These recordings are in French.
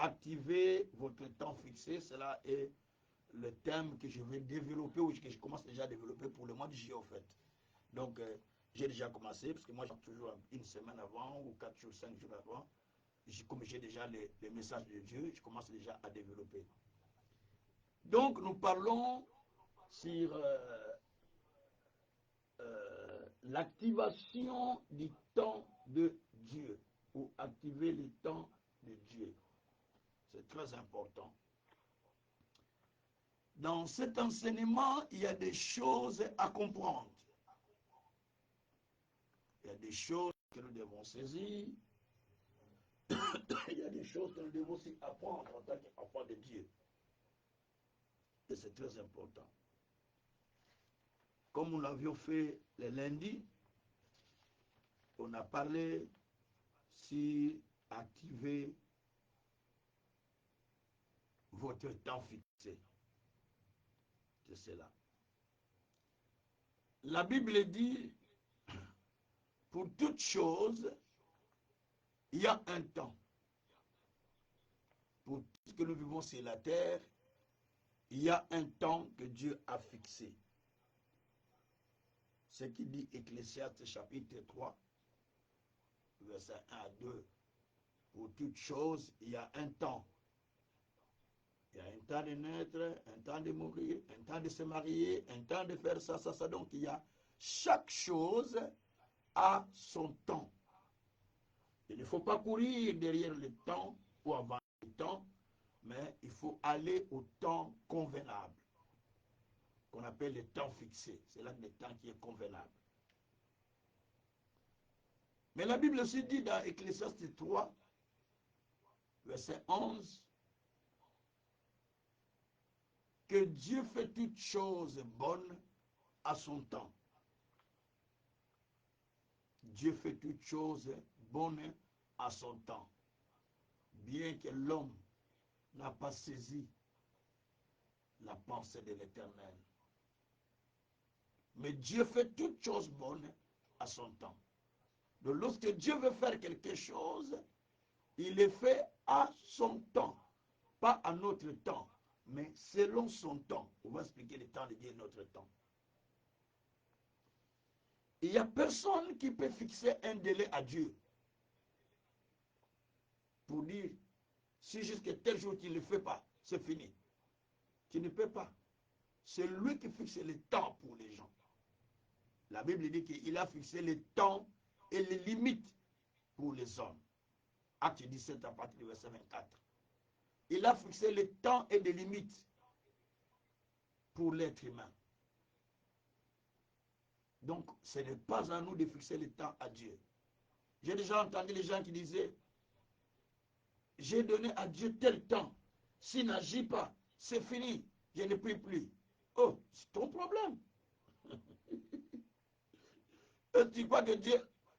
activer votre temps fixé, cela est le thème que je vais développer ou que je commence déjà à développer pour le mois de juillet, en fait. Donc, j'ai déjà commencé, parce que moi, j'ai toujours une semaine avant, ou 4 jours, 5 jours avant. Comme j'ai déjà les messages de Dieu, je commence déjà à développer. Donc, nous parlons sur l'activation du temps de Dieu, ou activer le temps de Dieu. C'est très important. Dans cet enseignement, il y a des choses à comprendre. Il y a des choses que nous devons saisir. Il y a des choses que nous devons aussi apprendre en tant qu'enfants de Dieu. Et c'est très important. Comme nous l'avions fait le lundi, on a parlé sur activer votre temps fixé. C'est cela. La Bible dit, pour toute chose, il y a un temps. Pour tout ce que nous vivons sur la terre, il y a un temps que Dieu a fixé. Ce qui dit Ecclésiaste chapitre 3, verset 1 à 2. Pour toute chose, il y a un temps. Il y a un temps de naître, un temps de mourir, un temps de se marier, un temps de faire ça, ça, ça. Donc, il y a chaque chose à son temps. Il ne faut pas courir derrière le temps ou avant le temps, mais il faut aller au temps convenable, qu'on appelle le temps fixé. C'est là le temps qui est convenable. Mais la Bible aussi dit dans Ecclésiaste 3, verset 11, que Dieu fait toutes choses bonnes à son temps. Dieu fait toutes choses bonnes à son temps. Bien que l'homme n'a pas saisi la pensée de l'Éternel. Mais Dieu fait toutes choses bonnes à son temps. Donc lorsque Dieu veut faire quelque chose, il le fait à son temps. Pas à notre temps, mais selon son temps. On va expliquer le temps de Dieu et notre temps. Il n'y a personne qui peut fixer un délai à Dieu pour dire, si jusqu'à tel jour tu ne le fais pas, c'est fini. Tu ne peux pas. C'est lui qui fixe le temps pour les gens. La Bible dit qu'il a fixé le temps et les limites pour les hommes. Acte 17 à partir du verset 24. Il a fixé le temps et les limites pour l'être humain. Donc, ce n'est pas à nous de fixer le temps à Dieu. J'ai déjà entendu les gens qui disaient, j'ai donné à Dieu tel temps. S'il n'agit pas, c'est fini. Je ne prie plus. Oh, c'est ton problème. Et tu crois que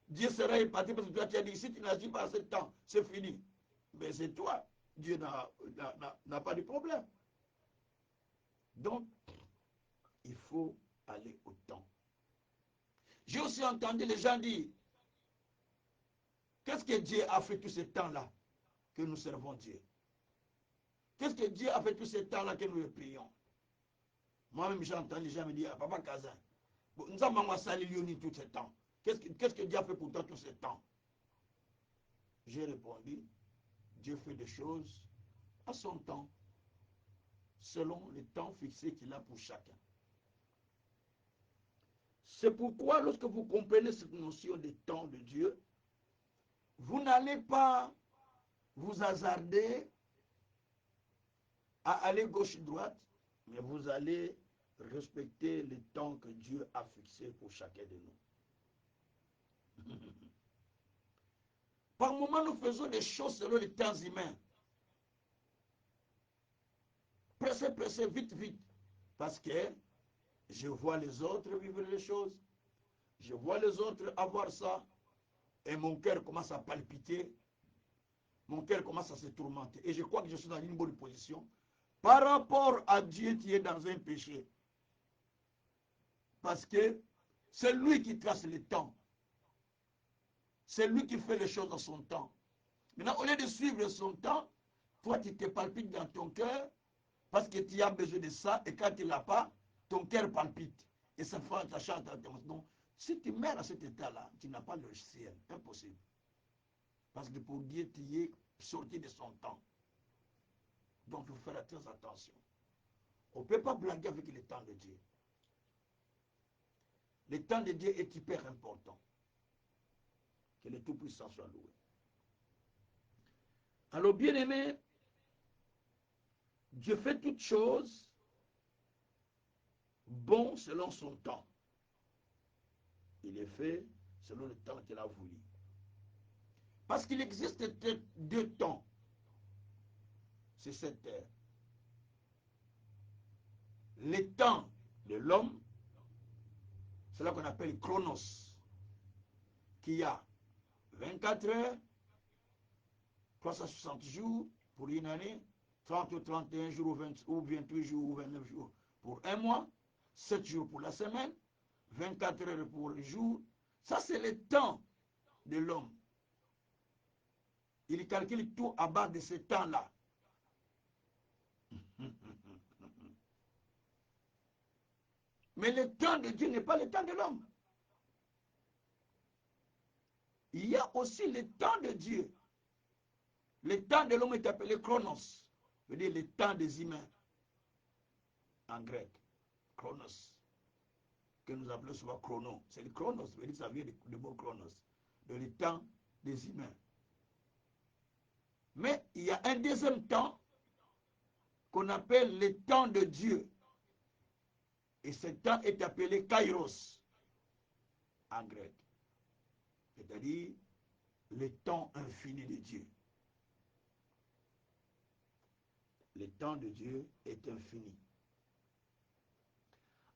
Dieu sera épaté parce que toi tu as dit, si tu n'agis pas à ce temps, c'est fini. Mais c'est toi. Dieu n'a pas de problème. Donc, il faut aller au temps. J'ai aussi entendu les gens dire, qu'est-ce que Dieu a fait tout ce temps-là que nous servons Dieu? Qu'est-ce que Dieu a fait tout ce temps-là que nous le prions? Moi-même, j'ai entendu les gens me dire, ah, Papa Kazan, nous avons sali Lioni tout ce temps. Qu'est-ce que Dieu a fait pour toi tout ce temps? J'ai répondu, Dieu fait des choses à son temps, selon le temps fixé qu'il a pour chacun. C'est pourquoi, lorsque vous comprenez cette notion de temps de Dieu, vous n'allez pas vous hasarder à aller gauche-droite, mais vous allez respecter le temps que Dieu a fixé pour chacun de nous. Par moments, nous faisons des choses selon les temps humains. Pressez, pressez, vite, vite. Parce que je vois les autres vivre les choses. Je vois les autres avoir ça. Et mon cœur commence à palpiter. Mon cœur commence à se tourmenter. Et je crois que je suis dans une bonne position. Par rapport à Dieu qui est dans un péché. Parce que c'est lui qui trace le temps. C'est lui qui fait les choses dans son temps. Maintenant, au lieu de suivre son temps, toi tu te palpites dans ton cœur parce que tu as besoin de ça, et quand tu ne l'as pas, ton cœur palpite. Et ça fait ta chance. Donc, si tu meurs à cet état-là, tu n'as pas le ciel. Impossible. Parce que pour Dieu, tu es sorti de son temps. Donc, il faut faire très attention. On ne peut pas blaguer avec le temps de Dieu. Le temps de Dieu est hyper important. Que le Tout-Puissant soit loué. Alors, bien-aimé, Dieu fait toutes choses bon selon son temps. Il est fait selon le temps qu'il a voulu. Parce qu'il existe deux temps. C'est cette terre. Le temps de l'homme, c'est là qu'on appelle Chronos, qui a 24 heures, 360 jours pour une année, 30 ou 31 jours ou 28 jours ou 29 jours pour un mois, 7 jours pour la semaine, 24 heures pour le jour. Ça, c'est le temps de l'homme. Il calcule tout à bas de ce temps-là. Mais le temps de Dieu n'est pas le temps de l'homme. Il y a aussi le temps de Dieu. Le temps de l'homme est appelé chronos, veut dire le temps des humains, en grec. Chronos, que nous appelons souvent chrono. C'est le chronos, veut dire ça vient du mot chronos, de le temps des humains. Mais il y a un deuxième temps qu'on appelle le temps de Dieu. Et ce temps est appelé kairos, en grec. C'est-à-dire le temps infini de Dieu. Le temps de Dieu est infini.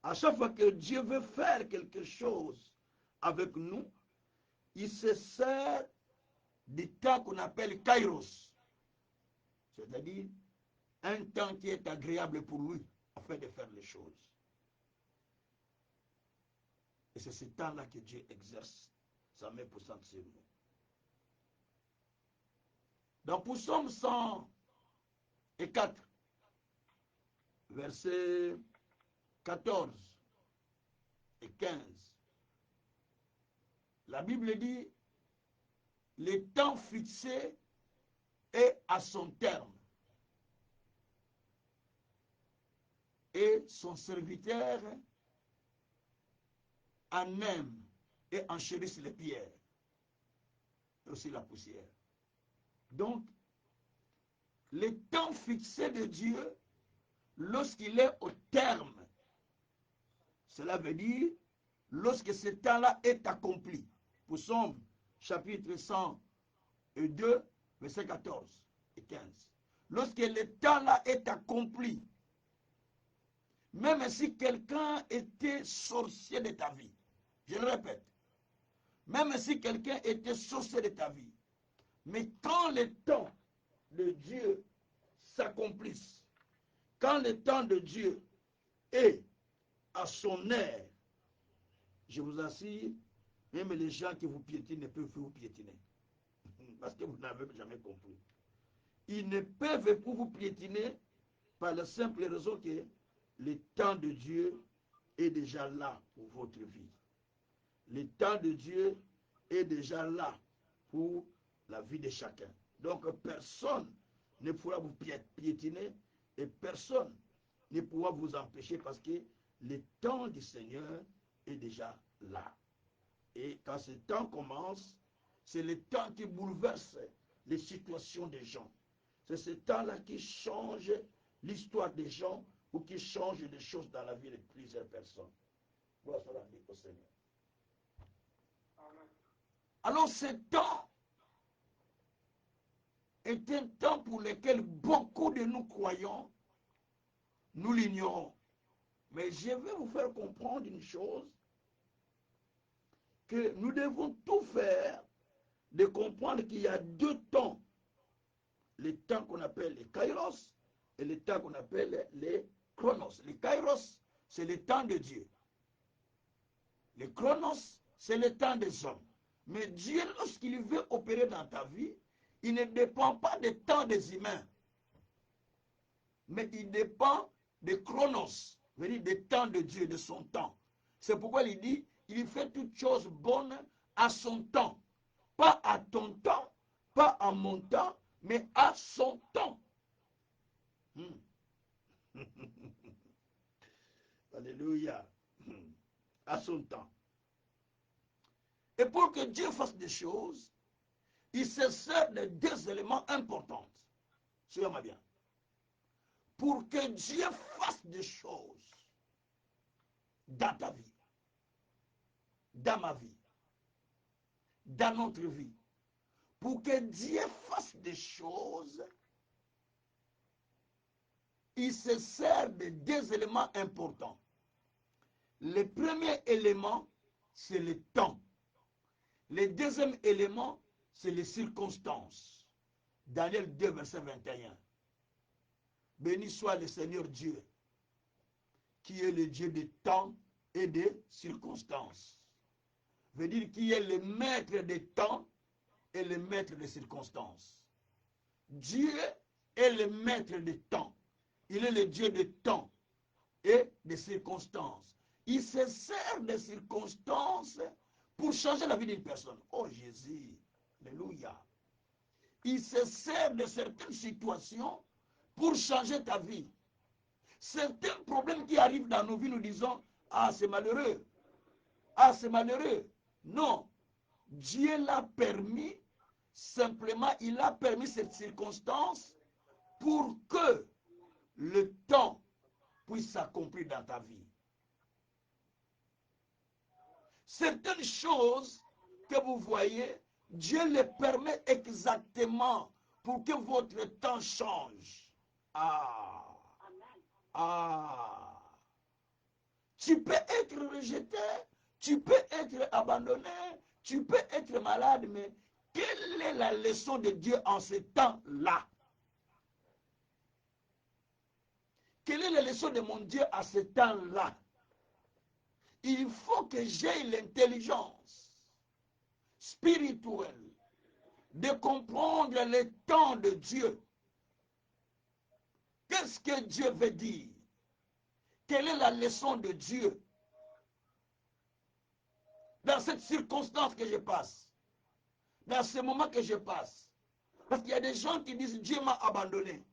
À chaque fois que Dieu veut faire quelque chose avec nous, il se sert du temps qu'on appelle kairos. C'est-à-dire un temps qui est agréable pour lui afin de faire les choses. Et c'est ce temps-là que Dieu exerce sa main puissante sur nous. Dans Psaume 104, versets 14 et 15, la Bible dit, le temps fixé est à son terme. Et son serviteur en aime et enchérisse les pierres, et aussi la poussière. Donc, le temps fixé de Dieu, lorsqu'il est au terme, cela veut dire, lorsque ce temps-là est accompli. Psaume chapitre 102, verset 14 et 15. Lorsque le temps-là est accompli, même si quelqu'un était sorcier de ta vie, je le répète, même si quelqu'un était sorcier de ta vie, mais quand le temps de Dieu s'accomplisse, quand le temps de Dieu est à son air, je vous assure, même les gens qui vous piétinent ne peuvent plus vous piétiner. Parce que vous n'avez jamais compris. Ils ne peuvent plus vous piétiner par la simple raison que le temps de Dieu est déjà là pour votre vie. Le temps de Dieu est déjà là pour la vie de chacun. Donc personne ne pourra vous piétiner et personne ne pourra vous empêcher parce que le temps du Seigneur est déjà là. Et quand ce temps commence, c'est le temps qui bouleverse les situations des gens. C'est ce temps-là qui change l'histoire des gens ou qui change des choses dans la vie de plusieurs personnes. Gloire soit rendue au Seigneur. Alors ce temps est un temps pour lequel beaucoup de nous croyons, nous l'ignorons. Mais je vais vous faire comprendre une chose, que nous devons tout faire de comprendre qu'il y a deux temps. Le temps qu'on appelle les kairos et le temps qu'on appelle les chronos. Les kairos, c'est le temps de Dieu. Les chronos, c'est le temps des hommes. Mais Dieu, lorsqu'il veut opérer dans ta vie, il ne dépend pas du temps des humains. mais il dépend des chronos, veut dire des temps de Dieu, de son temps. C'est pourquoi il dit, il fait toutes choses bonnes à son temps. Pas à ton temps, pas à mon temps, mais à son temps. Alléluia. À son temps. Et pour que Dieu fasse des choses, il se sert de deux éléments importants. Suivez-moi bien. Pour que Dieu fasse des choses dans ta vie, dans ma vie, dans notre vie, pour que Dieu fasse des choses, il se sert de deux éléments importants. Le premier élément, c'est le temps. Le deuxième élément, c'est les circonstances. Daniel 2, verset 21. Béni soit le Seigneur Dieu, qui est le Dieu des temps et des circonstances. Veut dire qui est le maître des temps et le maître des circonstances. Dieu est le maître des temps. Il est le Dieu des temps et des circonstances. Il se sert des circonstances pour changer la vie d'une personne. Oh Jésus, alléluia. Il se sert de certaines situations pour changer ta vie. Certains problèmes qui arrivent dans nos vies, nous disons, ah c'est malheureux, ah c'est malheureux. Non, Dieu l'a permis, simplement il a permis cette circonstance pour que le temps puisse s'accomplir dans ta vie. Certaines choses que vous voyez, Dieu les permet exactement pour que votre temps change. Tu peux être rejeté, tu peux être abandonné, tu peux être malade, mais quelle est la leçon de Dieu en ce temps-là? Quelle est la leçon de mon Dieu à ce temps-là? Il faut que j'aie l'intelligence spirituelle de comprendre le temps de Dieu. Qu'est-ce que Dieu veut dire? Quelle est la leçon de Dieu dans cette circonstance que je passe, dans ce moment que je passe? Parce qu'il y a des gens qui disent Dieu m'a abandonné,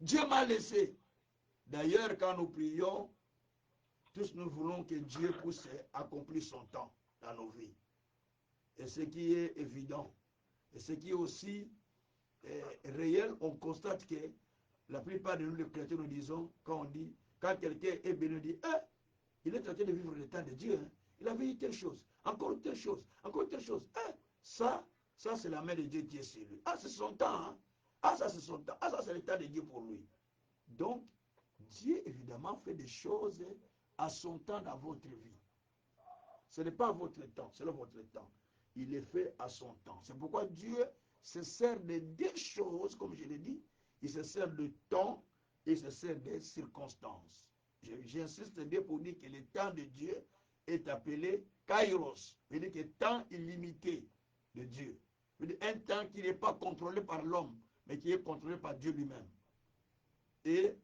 Dieu m'a laissé. D'ailleurs, quand nous prions, tous nous voulons que Dieu puisse accomplir son temps dans nos vies. Et ce qui est évident, et ce qui est aussi réel, on constate que la plupart de nous, les chrétiens, nous disons, quand quelqu'un est béni, on dit, il est en train de vivre le temps de Dieu. Hein. Il a vécu telle chose, encore telle chose, encore telle chose. Ça c'est la main de Dieu qui est sur lui. Ah, c'est son temps. Hein. Ah, ça c'est son temps. Ah, ça c'est le temps de Dieu pour lui. Donc, Dieu, évidemment, fait des choses à son temps dans votre vie. Ce n'est pas votre temps, c'est votre temps. Il est fait à son temps. C'est pourquoi Dieu se sert de deux choses, comme je l'ai dit. Il se sert de temps et il se sert des circonstances. J'insiste bien pour dire que le temps de Dieu est appelé Kairos, c'est-à-dire que temps illimité de Dieu. Un temps qui n'est pas contrôlé par l'homme, mais qui est contrôlé par Dieu lui-même. Et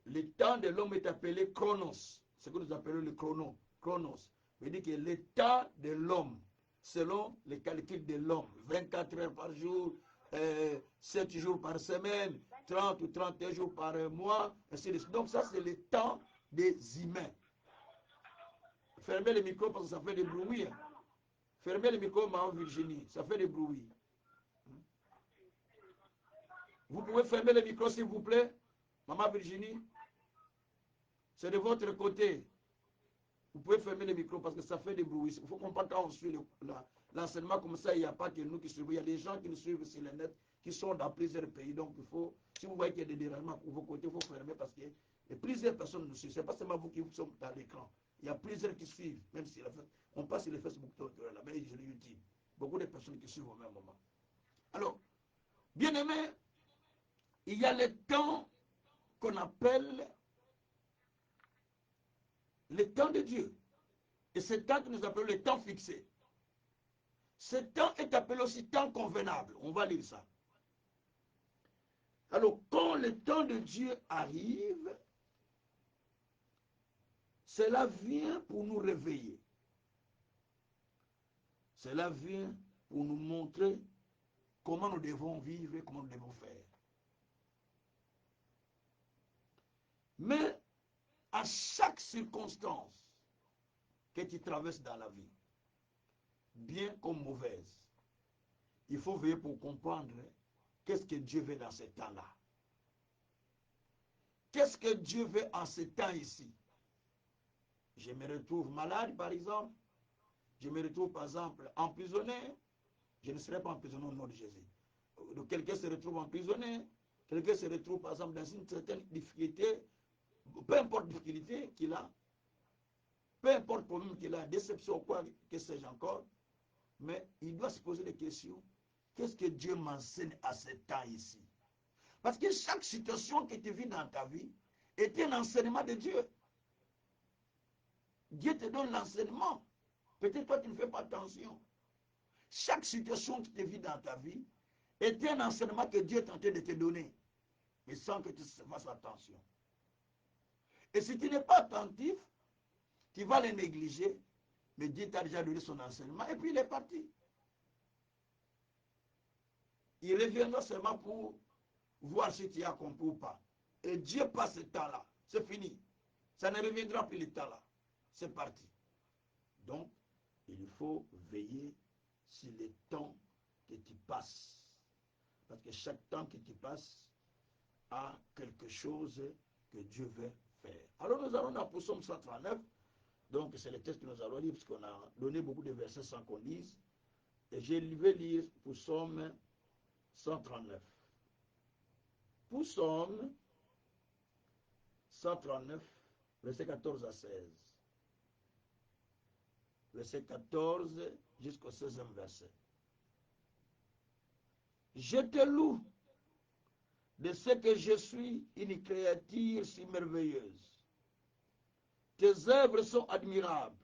le temps de l'homme est appelé Chronos, ce que nous appelons le chronos. C'est-à-dire que le temps de l'homme, selon les calculs de l'homme, 24 heures par jour, 7 jours par semaine, 30 ou 31 jours par mois, ainsi de suite. Donc ça, c'est le temps des humains. Fermez le micro parce que ça fait des bruits. Fermez le micro, maman Virginie, ça fait des bruits. Vous pouvez fermer le micro, s'il vous plaît, maman Virginie. C'est de votre côté. Vous pouvez fermer le micro parce que ça fait des bruits. Il faut comprendre quand on suit l'enseignement comme ça, il n'y a pas que nous qui suivons. Il y a des gens qui nous suivent sur le net, qui sont dans plusieurs pays. Donc, il faut, si vous voyez qu'il y a des dérangements pour vos côtés, il faut fermer parce que plusieurs personnes nous suivent. Ce n'est pas seulement vous qui sommes dans l'écran. Il y a plusieurs qui suivent, même si on passe sur le Facebook, là-bas, et sur le YouTube. Beaucoup de personnes qui suivent au même moment. Alors, bien aimé, il y a le temps qu'on appelle le temps de Dieu. Et ce temps que nous appelons le temps fixé. Ce temps est appelé aussi temps convenable. On va lire ça. Alors, quand le temps de Dieu arrive, cela vient pour nous réveiller. Cela vient pour nous montrer comment nous devons vivre et comment nous devons faire. Mais à chaque circonstance que tu traverses dans la vie, bien comme mauvaise, il faut veiller pour comprendre qu'est-ce que Dieu veut dans ce temps-là. Qu'est-ce que Dieu veut en ce temps ici? Je me retrouve malade, par exemple. Je me retrouve, par exemple, emprisonné. Je ne serai pas emprisonné au nom de Jésus. Quelqu'un se retrouve emprisonné. Quelqu'un se retrouve, par exemple, dans une certaine difficulté. Peu importe la difficulté qu'il a. Peu importe le problème qu'il a, déception ou quoi, que sais-je encore. Mais il doit se poser des questions. Qu'est-ce que Dieu m'enseigne à ce temps ici? Parce que chaque situation que tu vis dans ta vie est un enseignement de Dieu. Dieu te donne l'enseignement. Peut-être toi, tu ne fais pas attention. Chaque situation que tu vis dans ta vie est un enseignement que Dieu est en train de te donner. Mais sans que tu fasses attention. Et si tu n'es pas attentif, tu vas le négliger. Mais Dieu t'a déjà donné son enseignement et puis il est parti. Il reviendra seulement pour voir si tu as compris ou pas. Et Dieu passe ce temps-là. C'est fini. Ça ne reviendra plus le temps-là. C'est parti. Donc, il faut veiller sur le temps que tu passes. Parce que chaque temps que tu passes a quelque chose que Dieu veut faire. Alors nous allons dans Psaume 139. Donc c'est le texte que nous allons lire, parce qu'on a donné beaucoup de versets sans qu'on lise. Et je vais lire Psaume 139. Psaume 139, verset 14 à 16. Verset 14 jusqu'au 16e verset. Je te loue de ce que je suis une créature si merveilleuse. Tes œuvres sont admirables.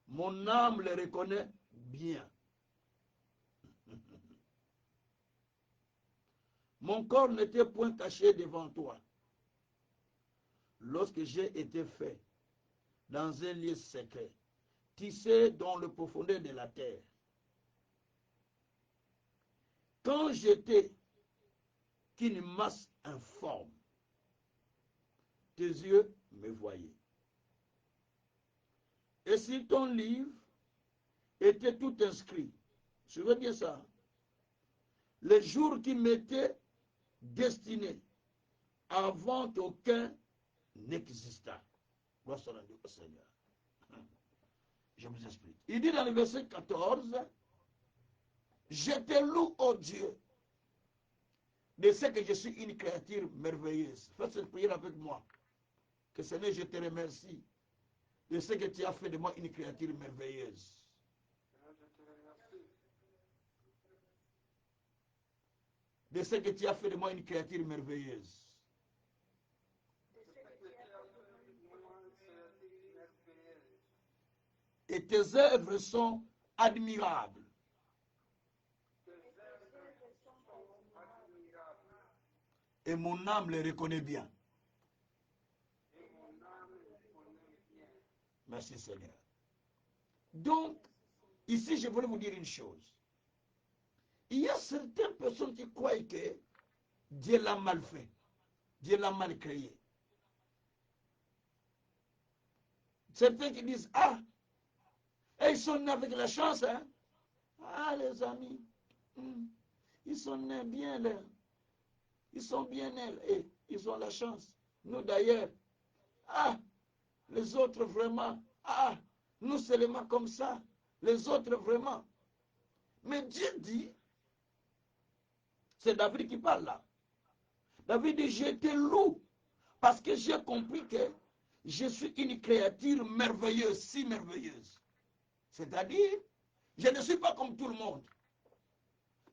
Mon âme les reconnaît bien. Mon corps n'était point caché devant toi. Lorsque j'ai été fait dans un lieu secret, tissé dans le profondeur de la terre. Quand j'étais qu'une masse informe, tes yeux me voyaient. Et si ton livre était tout inscrit, suivez bien ça, les jours qui m'étaient destinés avant qu'aucun n'existât. Gloire soit rendue au Seigneur. Je vous explique. Il dit dans le verset 14, je te loue, ô Dieu, de ce que je suis une créature merveilleuse. Faites cette prière avec moi. Que Seigneur, je te remercie de ce que tu as fait de moi une créature merveilleuse. De ce que tu as fait de moi une créature merveilleuse. Et tes œuvres sont admirables. Et mon âme les reconnaît bien. Merci Seigneur. Donc, ici, je voulais vous dire une chose. Il y a certaines personnes qui croient que Dieu l'a mal fait. Dieu l'a mal créé. Certains qui disent, ah, et ils sont nés avec la chance, hein. Ah, les amis, ils sont nés bien là. Ils sont bien nés et ils ont la chance. Nous d'ailleurs, ah, les autres vraiment, ah, nous seulement comme ça, les autres vraiment. Mais Dieu dit, c'est David qui parle là. David dit, je te loue parce que j'ai compris que je suis une créature merveilleuse, si merveilleuse. C'est-à-dire, je ne suis pas comme tout le monde,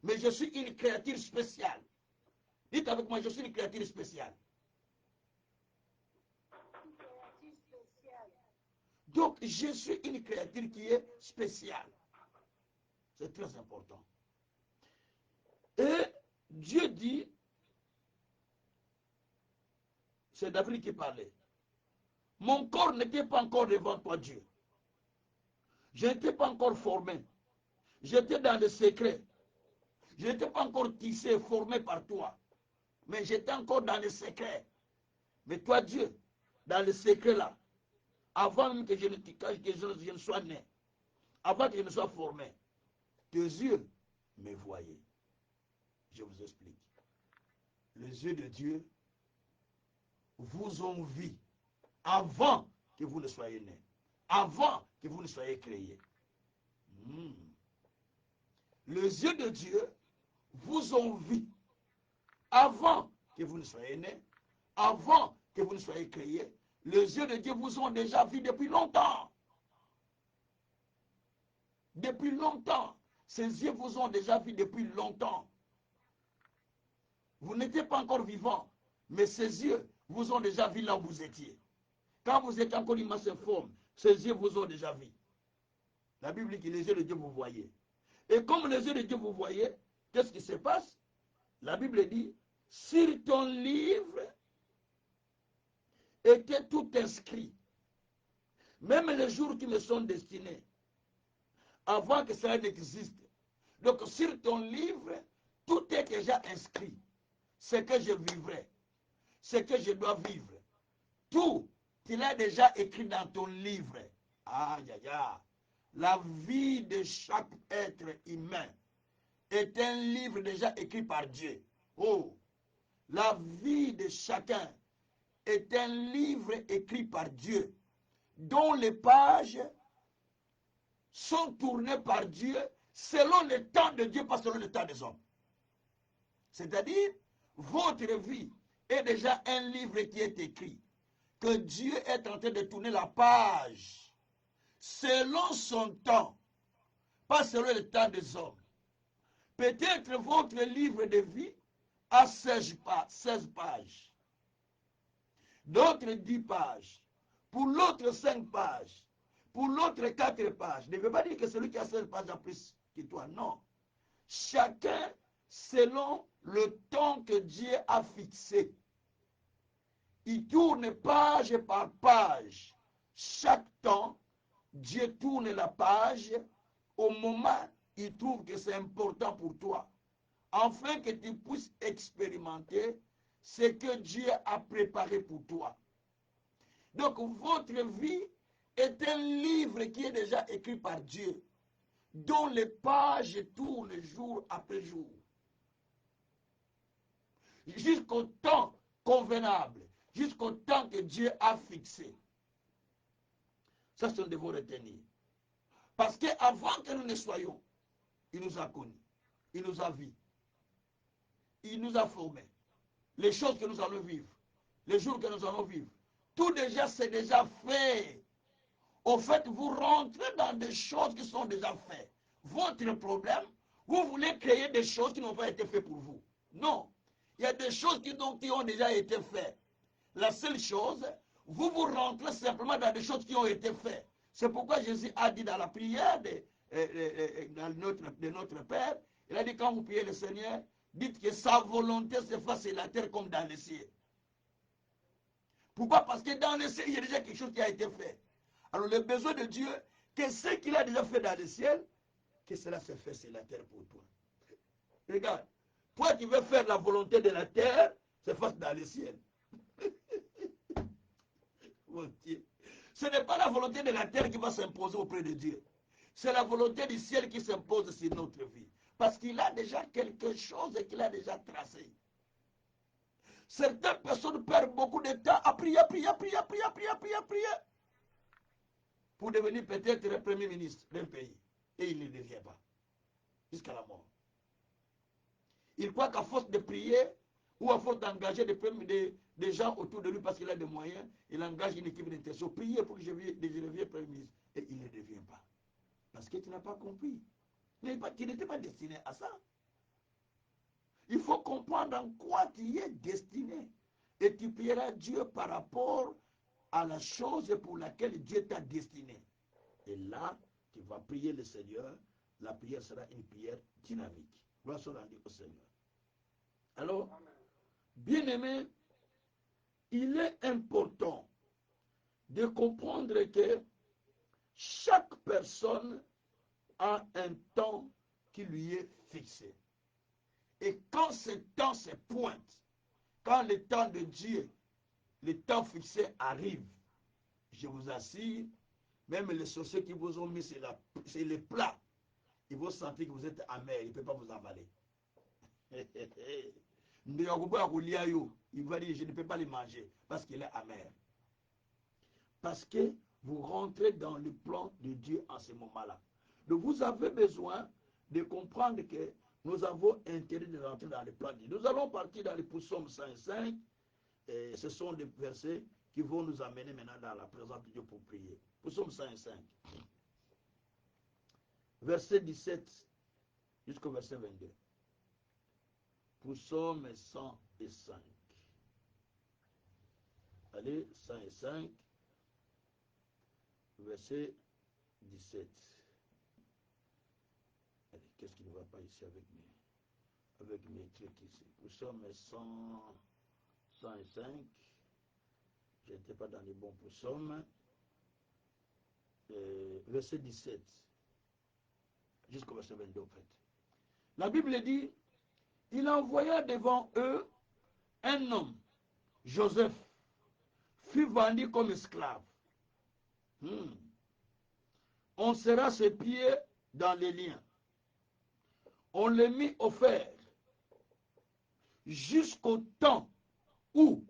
mais je suis une créature spéciale. Dites avec moi, je suis une créature spéciale. Donc, je suis une créature qui est spéciale. C'est très important. Et Dieu dit, c'est David qui parlait, mon corps n'était pas encore devant toi, Dieu. Je n'étais pas encore formé. J'étais dans le secret. Je n'étais pas encore tissé, formé par toi. Mais j'étais encore dans le secret. Mais toi, Dieu, dans le secret là, avant même que je ne sois né, avant que je ne sois formé, tes yeux me voyaient. Je vous explique. Les yeux de Dieu vous ont vu avant que vous ne soyez né, avant que vous ne soyez créé. Les yeux de Dieu vous ont vu avant que vous ne soyez né, avant que vous ne soyez créé. Les yeux de Dieu vous ont déjà vu depuis longtemps. Depuis longtemps. Ces yeux vous ont déjà vu depuis longtemps. Vous n'étiez pas encore vivant, mais ces yeux vous ont déjà vu là où vous étiez. Quand vous êtes encore immense informe, ces yeux vous ont déjà vu. La Bible dit que les yeux de Dieu vous voyez. Et comme les yeux de Dieu vous voyez, qu'est-ce qui se passe? La Bible dit, sur ton livre était tout inscrit. Même les jours qui me sont destinés, avant que cela n'existe. Donc sur ton livre, tout est déjà inscrit. Ce que je vivrai, ce que je dois vivre, tout, il est déjà écrit dans ton livre. Aïe, aïe, aïe. La vie de chaque être humain est un livre déjà écrit par Dieu. Oh, la vie de chacun est un livre écrit par Dieu, dont les pages sont tournées par Dieu selon le temps de Dieu, pas selon le temps des hommes. C'est-à-dire, votre vie est déjà un livre qui est écrit, que Dieu est en train de tourner la page selon son temps, pas selon le temps des hommes. Peut-être votre livre de vie a 16 pages, d'autres 10 pages, pour l'autre 5 pages, pour l'autre 4 pages. Ne veut pas dire que celui qui a 16 pages a plus que toi, non. Chacun selon le temps que Dieu a fixé. Il tourne page par page. Chaque temps, Dieu tourne la page au moment où il trouve que c'est important pour toi, afin que tu puisses expérimenter ce que Dieu a préparé pour toi. Donc, votre vie est un livre qui est déjà écrit par Dieu, dont les pages tournent jour après jour, jusqu'au temps convenable, jusqu'au temps que Dieu a fixé. Ça, c'est ce qu'on devrait retenir. Parce qu'avant que nous ne soyons, il nous a connus, il nous a vus, il nous a formés. Les choses que nous allons vivre, les jours que nous allons vivre, tout déjà, c'est déjà fait. Au fait, vous rentrez dans des choses qui sont déjà faites. Votre problème, vous voulez créer des choses qui n'ont pas été faites pour vous. Non. Il y a des choses qui ont déjà été faites. La seule chose, vous rentrez simplement dans des choses qui ont été faites. C'est pourquoi Jésus a dit dans la prière de notre Père, il a dit quand vous priez le Seigneur, dites que sa volonté se fasse sur la terre comme dans le ciel. Pourquoi? Parce que dans le ciel, il y a déjà quelque chose qui a été fait. Alors le besoin de Dieu, que ce qu'il a déjà fait dans le ciel, que cela se fait sur la terre pour toi. Regarde, toi qui veux faire la volonté de la terre, se fasse dans le ciel. Mon Dieu. Ce n'est pas la volonté de la terre qui va s'imposer auprès de Dieu. C'est la volonté du ciel qui s'impose sur notre vie. Parce qu'il a déjà quelque chose qu'il a déjà tracé. Certaines personnes perdent beaucoup de temps à prier, pour devenir peut-être le premier ministre d'un pays. Et il ne devient pas. Jusqu'à la mort. Il croit qu'à force de prier, ou à force d'engager des gens autour de lui parce qu'il a des moyens, il engage une équipe d'intercession. Priez pour que je devienne premier ministre. Et il ne devient pas. Parce que tu n'as pas compris. Tu n'étais pas destiné à ça. Il faut comprendre en quoi tu es destiné. Et tu prieras Dieu par rapport à la chose pour laquelle Dieu t'a destiné. Et là, tu vas prier le Seigneur. La prière sera une prière dynamique. Gloire soit rendue au Seigneur. Alors, bien-aimé, il est important de comprendre que chaque personne a un temps qui lui est fixé. Et quand ce temps se pointe, quand le temps de Dieu, le temps fixé arrive, je vous assure, même les sorciers qui vous ont mis sur les plats, ils vont sentir que vous êtes amer, ils ne peuvent pas vous avaler. Il va dire, je ne peux pas les manger parce qu'il est amer. Parce que vous rentrez dans le plan de Dieu en ce moment-là. Donc vous avez besoin de comprendre que nous avons intérêt de rentrer dans le plan de Dieu. Nous allons partir dans le psaume 105. Et ce sont des versets qui vont nous amener maintenant dans la présence de Dieu pour prier. Psaume 105. Verset 17 jusqu'au verset 22. Psaume 105. Allez, 105. Verset 17. Allez, qu'est-ce qui ne va pas ici avec mes trucs ici? Psaume 105. Je n'étais pas dans les bons psaumes. Verset 17. Jusqu'au verset 22 en fait. La Bible dit, il envoya devant eux un homme, Joseph, fut vendu comme esclave. On serra ses pieds dans les liens. On les mit au fer jusqu'au temps où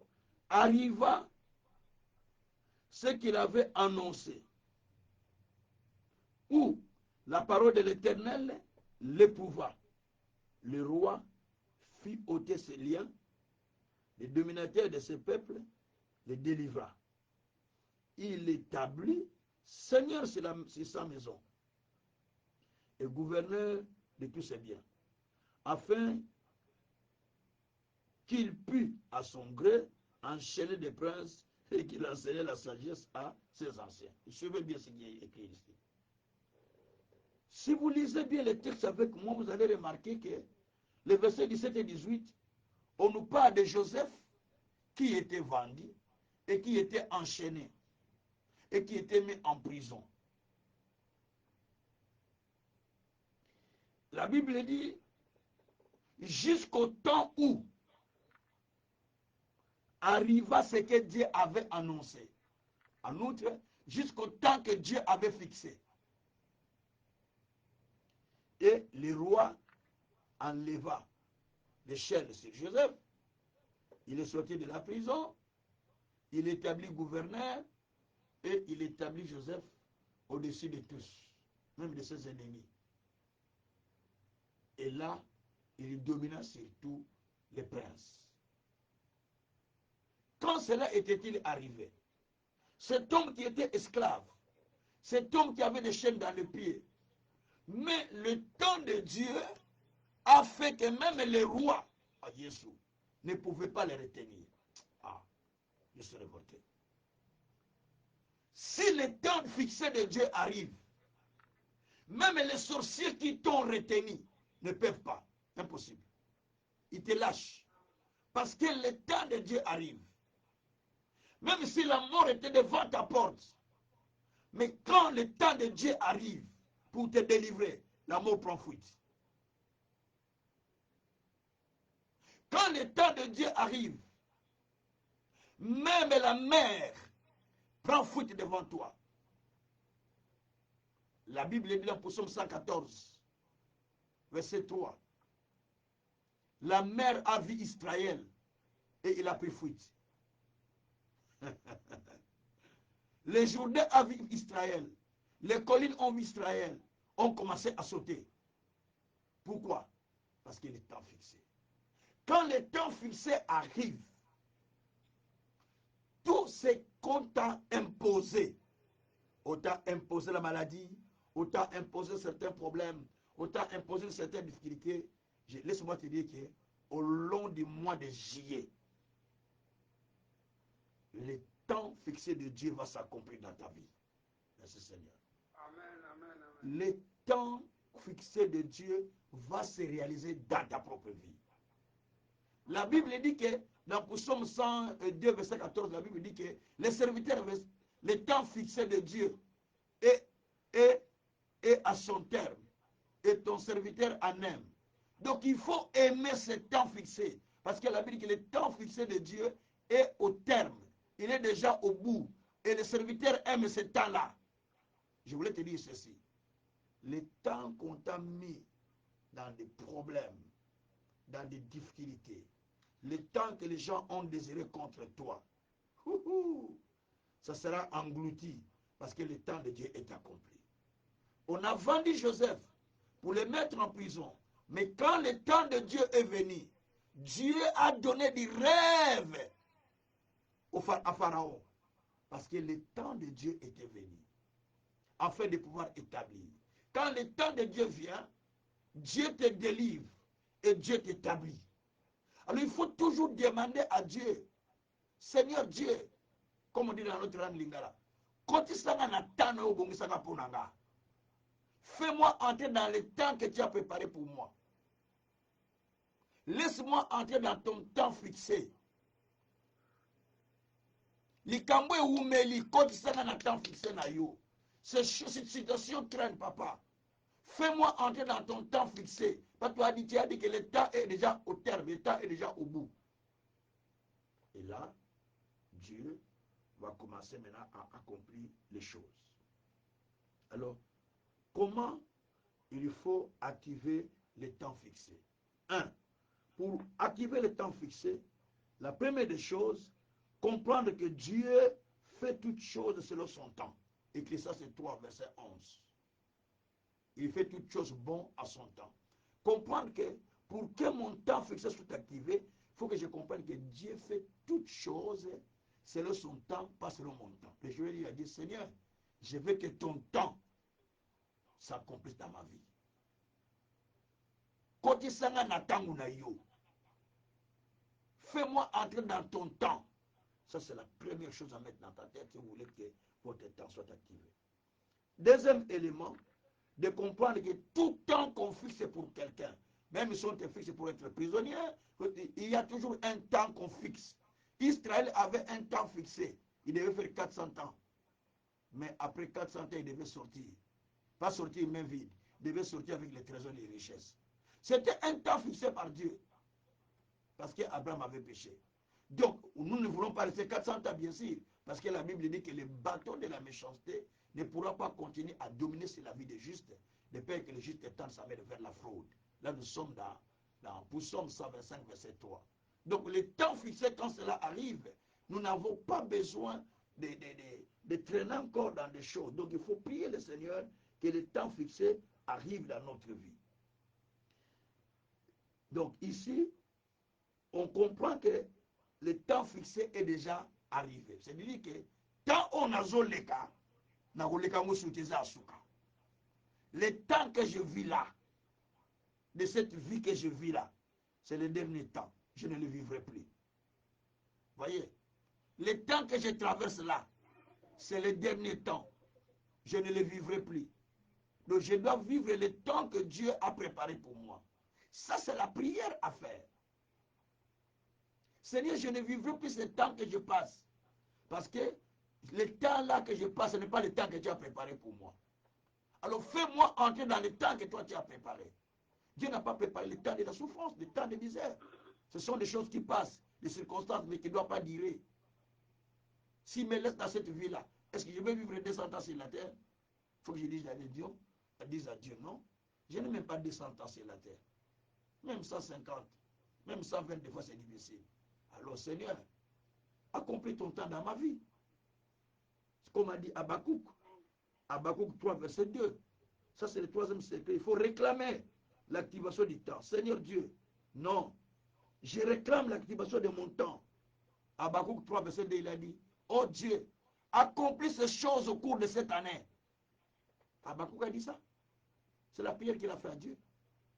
arriva ce qu'il avait annoncé, où la parole de l'Éternel l'éprouva. Le roi fit ôter ses liens, les dominateurs de ce peuple les délivra. Il établit Seigneur sur sa maison et gouverneur de tous ses biens, afin qu'il pût à son gré enchaîner des princes et qu'il enseignait la sagesse à ses anciens. Suivez bien ce qui est écrit ici. Si vous lisez bien les textes avec moi, vous allez remarquer que les versets 17 et 18, on nous parle de Joseph qui était vendu et qui était enchaîné et qui était mis en prison. La Bible dit, jusqu'au temps où arriva ce que Dieu avait annoncé. En outre, jusqu'au temps que Dieu avait fixé. Et le roi enleva les chaînes sur Joseph. Il est sorti de la prison. Il établit gouverneur. Et il établit Joseph au-dessus de tous, même de ses ennemis. Et là, il domina sur tous les princes. Quand cela était-il arrivé, cet homme qui était esclave, cet homme qui avait des chaînes dans les pieds, mais le temps de Dieu a fait que même les rois, à Jésus, ne pouvaient pas les retenir. Ah, je suis révolté. Si le temps fixé de Dieu arrive, même les sorciers qui t'ont retenu ne peuvent pas. Impossible. Ils te lâchent. Parce que le temps de Dieu arrive. Même si la mort était devant ta porte. Mais quand le temps de Dieu arrive pour te délivrer, la mort prend fuite. Quand le temps de Dieu arrive, même la mer prend fuite devant toi. La Bible dit dans Psaume 114, verset 3. La mer a vu Israël et il a pris fuite. Les Jourdains ont vu Israël. Les collines ont vu Israël. Ont commencé à sauter. Pourquoi? Parce qu'il est temps fixé. Quand le temps fixé arrive, tout ce qu'on t'a imposé, autant imposer la maladie, autant imposer certains problèmes, autant imposer certaines difficultés, laisse-moi te dire qu'au long du mois de juillet, le temps fixé de Dieu va s'accomplir dans ta vie. Merci Seigneur. Amen, amen, amen. Le temps fixé de Dieu va se réaliser dans ta propre vie. La Bible dit que, dans Psaume 102, verset 14, la Bible dit que les serviteurs, le temps fixé de Dieu est à son terme. Et ton serviteur en aime. Donc il faut aimer ce temps fixé. Parce que la Bible dit que le temps fixé de Dieu est au terme. Il est déjà au bout. Et le serviteur aime ce temps-là. Je voulais te dire ceci. Le temps qu'on t'a mis dans des problèmes, dans des difficultés, le temps que les gens ont désiré contre toi, ça sera englouti parce que le temps de Dieu est accompli. On a vendu Joseph pour le mettre en prison. Mais quand le temps de Dieu est venu, Dieu a donné des rêves à Pharaon. Parce que le temps de Dieu était venu. Afin de pouvoir établir. Quand le temps de Dieu vient, Dieu te délivre et Dieu t'établit. Alors il faut toujours demander à Dieu, Seigneur Dieu, comme on dit dans notre langue lingala, fais-moi entrer dans le temps que tu as préparé pour moi. Laisse-moi entrer dans ton temps fixé. Likambo e umeli koti sana na temps fixé na yo. Cette situation traîne, papa. Fais-moi entrer dans ton temps fixé. Parce que tu as dit que le temps est déjà au terme, le temps est déjà au bout. Et là, Dieu va commencer maintenant à accomplir les choses. Alors, comment il faut activer le temps fixé? 1. Pour activer le temps fixé, la première des choses, comprendre que Dieu fait toutes choses selon son temps. Ecclésiaste 3, verset 11. Il fait toutes choses bonnes à son temps. Comprendre que pour que mon temps fixé soit activé, il faut que je comprenne que Dieu fait toutes choses selon son temps, pas selon mon temps. Le Joël lui a dit, Seigneur, je veux que ton temps s'accomplisse dans ma vie. Kotisanga na tangu na yo. Fais-moi entrer dans ton temps. Ça, c'est la première chose à mettre dans ta tête si vous voulez que votre temps soit activé. Deuxième élément, de comprendre que tout temps qu'on fixe pour quelqu'un, même si on te fixe pour être prisonnier, il y a toujours un temps qu'on fixe. Israël avait un temps fixé. Il devait faire 400 ans. Mais après 400 ans, il devait sortir. Pas sortir main vide. Il devait sortir avec les trésors et les richesses. C'était un temps fixé par Dieu. Parce qu'Abraham avait péché. Donc, nous ne voulons pas rester 400 ans, bien sûr. Parce que la Bible dit que le bâton de la méchanceté ne pourra pas continuer à dominer sur la vie des justes, de peur que les justes tendent sa main vers la fraude. Là, nous sommes dans Psaume 125, verset 3. Donc, le temps fixé, quand cela arrive, nous n'avons pas besoin de traîner encore dans des choses. Donc, il faut prier le Seigneur que le temps fixé arrive dans notre vie. Donc, ici, on comprend que le temps fixé est déjà arrivé. C'est-à-dire que quand on a le cas, le temps que je vis là, de cette vie que je vis là, c'est le dernier temps. Je ne le vivrai plus. Voyez, le temps que je traverse là, c'est le dernier temps. Je ne le vivrai plus. Donc je dois vivre le temps que Dieu a préparé pour moi. Ça, c'est la prière à faire. Seigneur, je ne vivrai plus ce temps que je passe. Parce que le temps là que je passe, ce n'est pas le temps que tu as préparé pour moi. Alors fais-moi entrer dans le temps que toi tu as préparé. Dieu n'a pas préparé le temps de la souffrance, le temps de misère. Ce sont des choses qui passent, des circonstances, mais qui ne doivent pas durer. S'il me laisse dans cette vie-là, est-ce que je vais vivre 200 ans sur la terre? Il faut que je dise à Dieu, non. Je n'ai même pas 200 ans sur la terre. Même 150, même 120 des fois c'est difficile. Alors Seigneur, accomplis ton temps dans ma vie. Comme a dit Habakkuk. Habakkuk 3, verset 2. Ça, c'est le troisième secret. Il faut réclamer l'activation du temps. Seigneur Dieu, non. Je réclame l'activation de mon temps. Habakkuk 3, verset 2, il a dit, oh Dieu, accomplis ces choses au cours de cette année. Habakkuk a dit ça. C'est la prière qu'il a fait à Dieu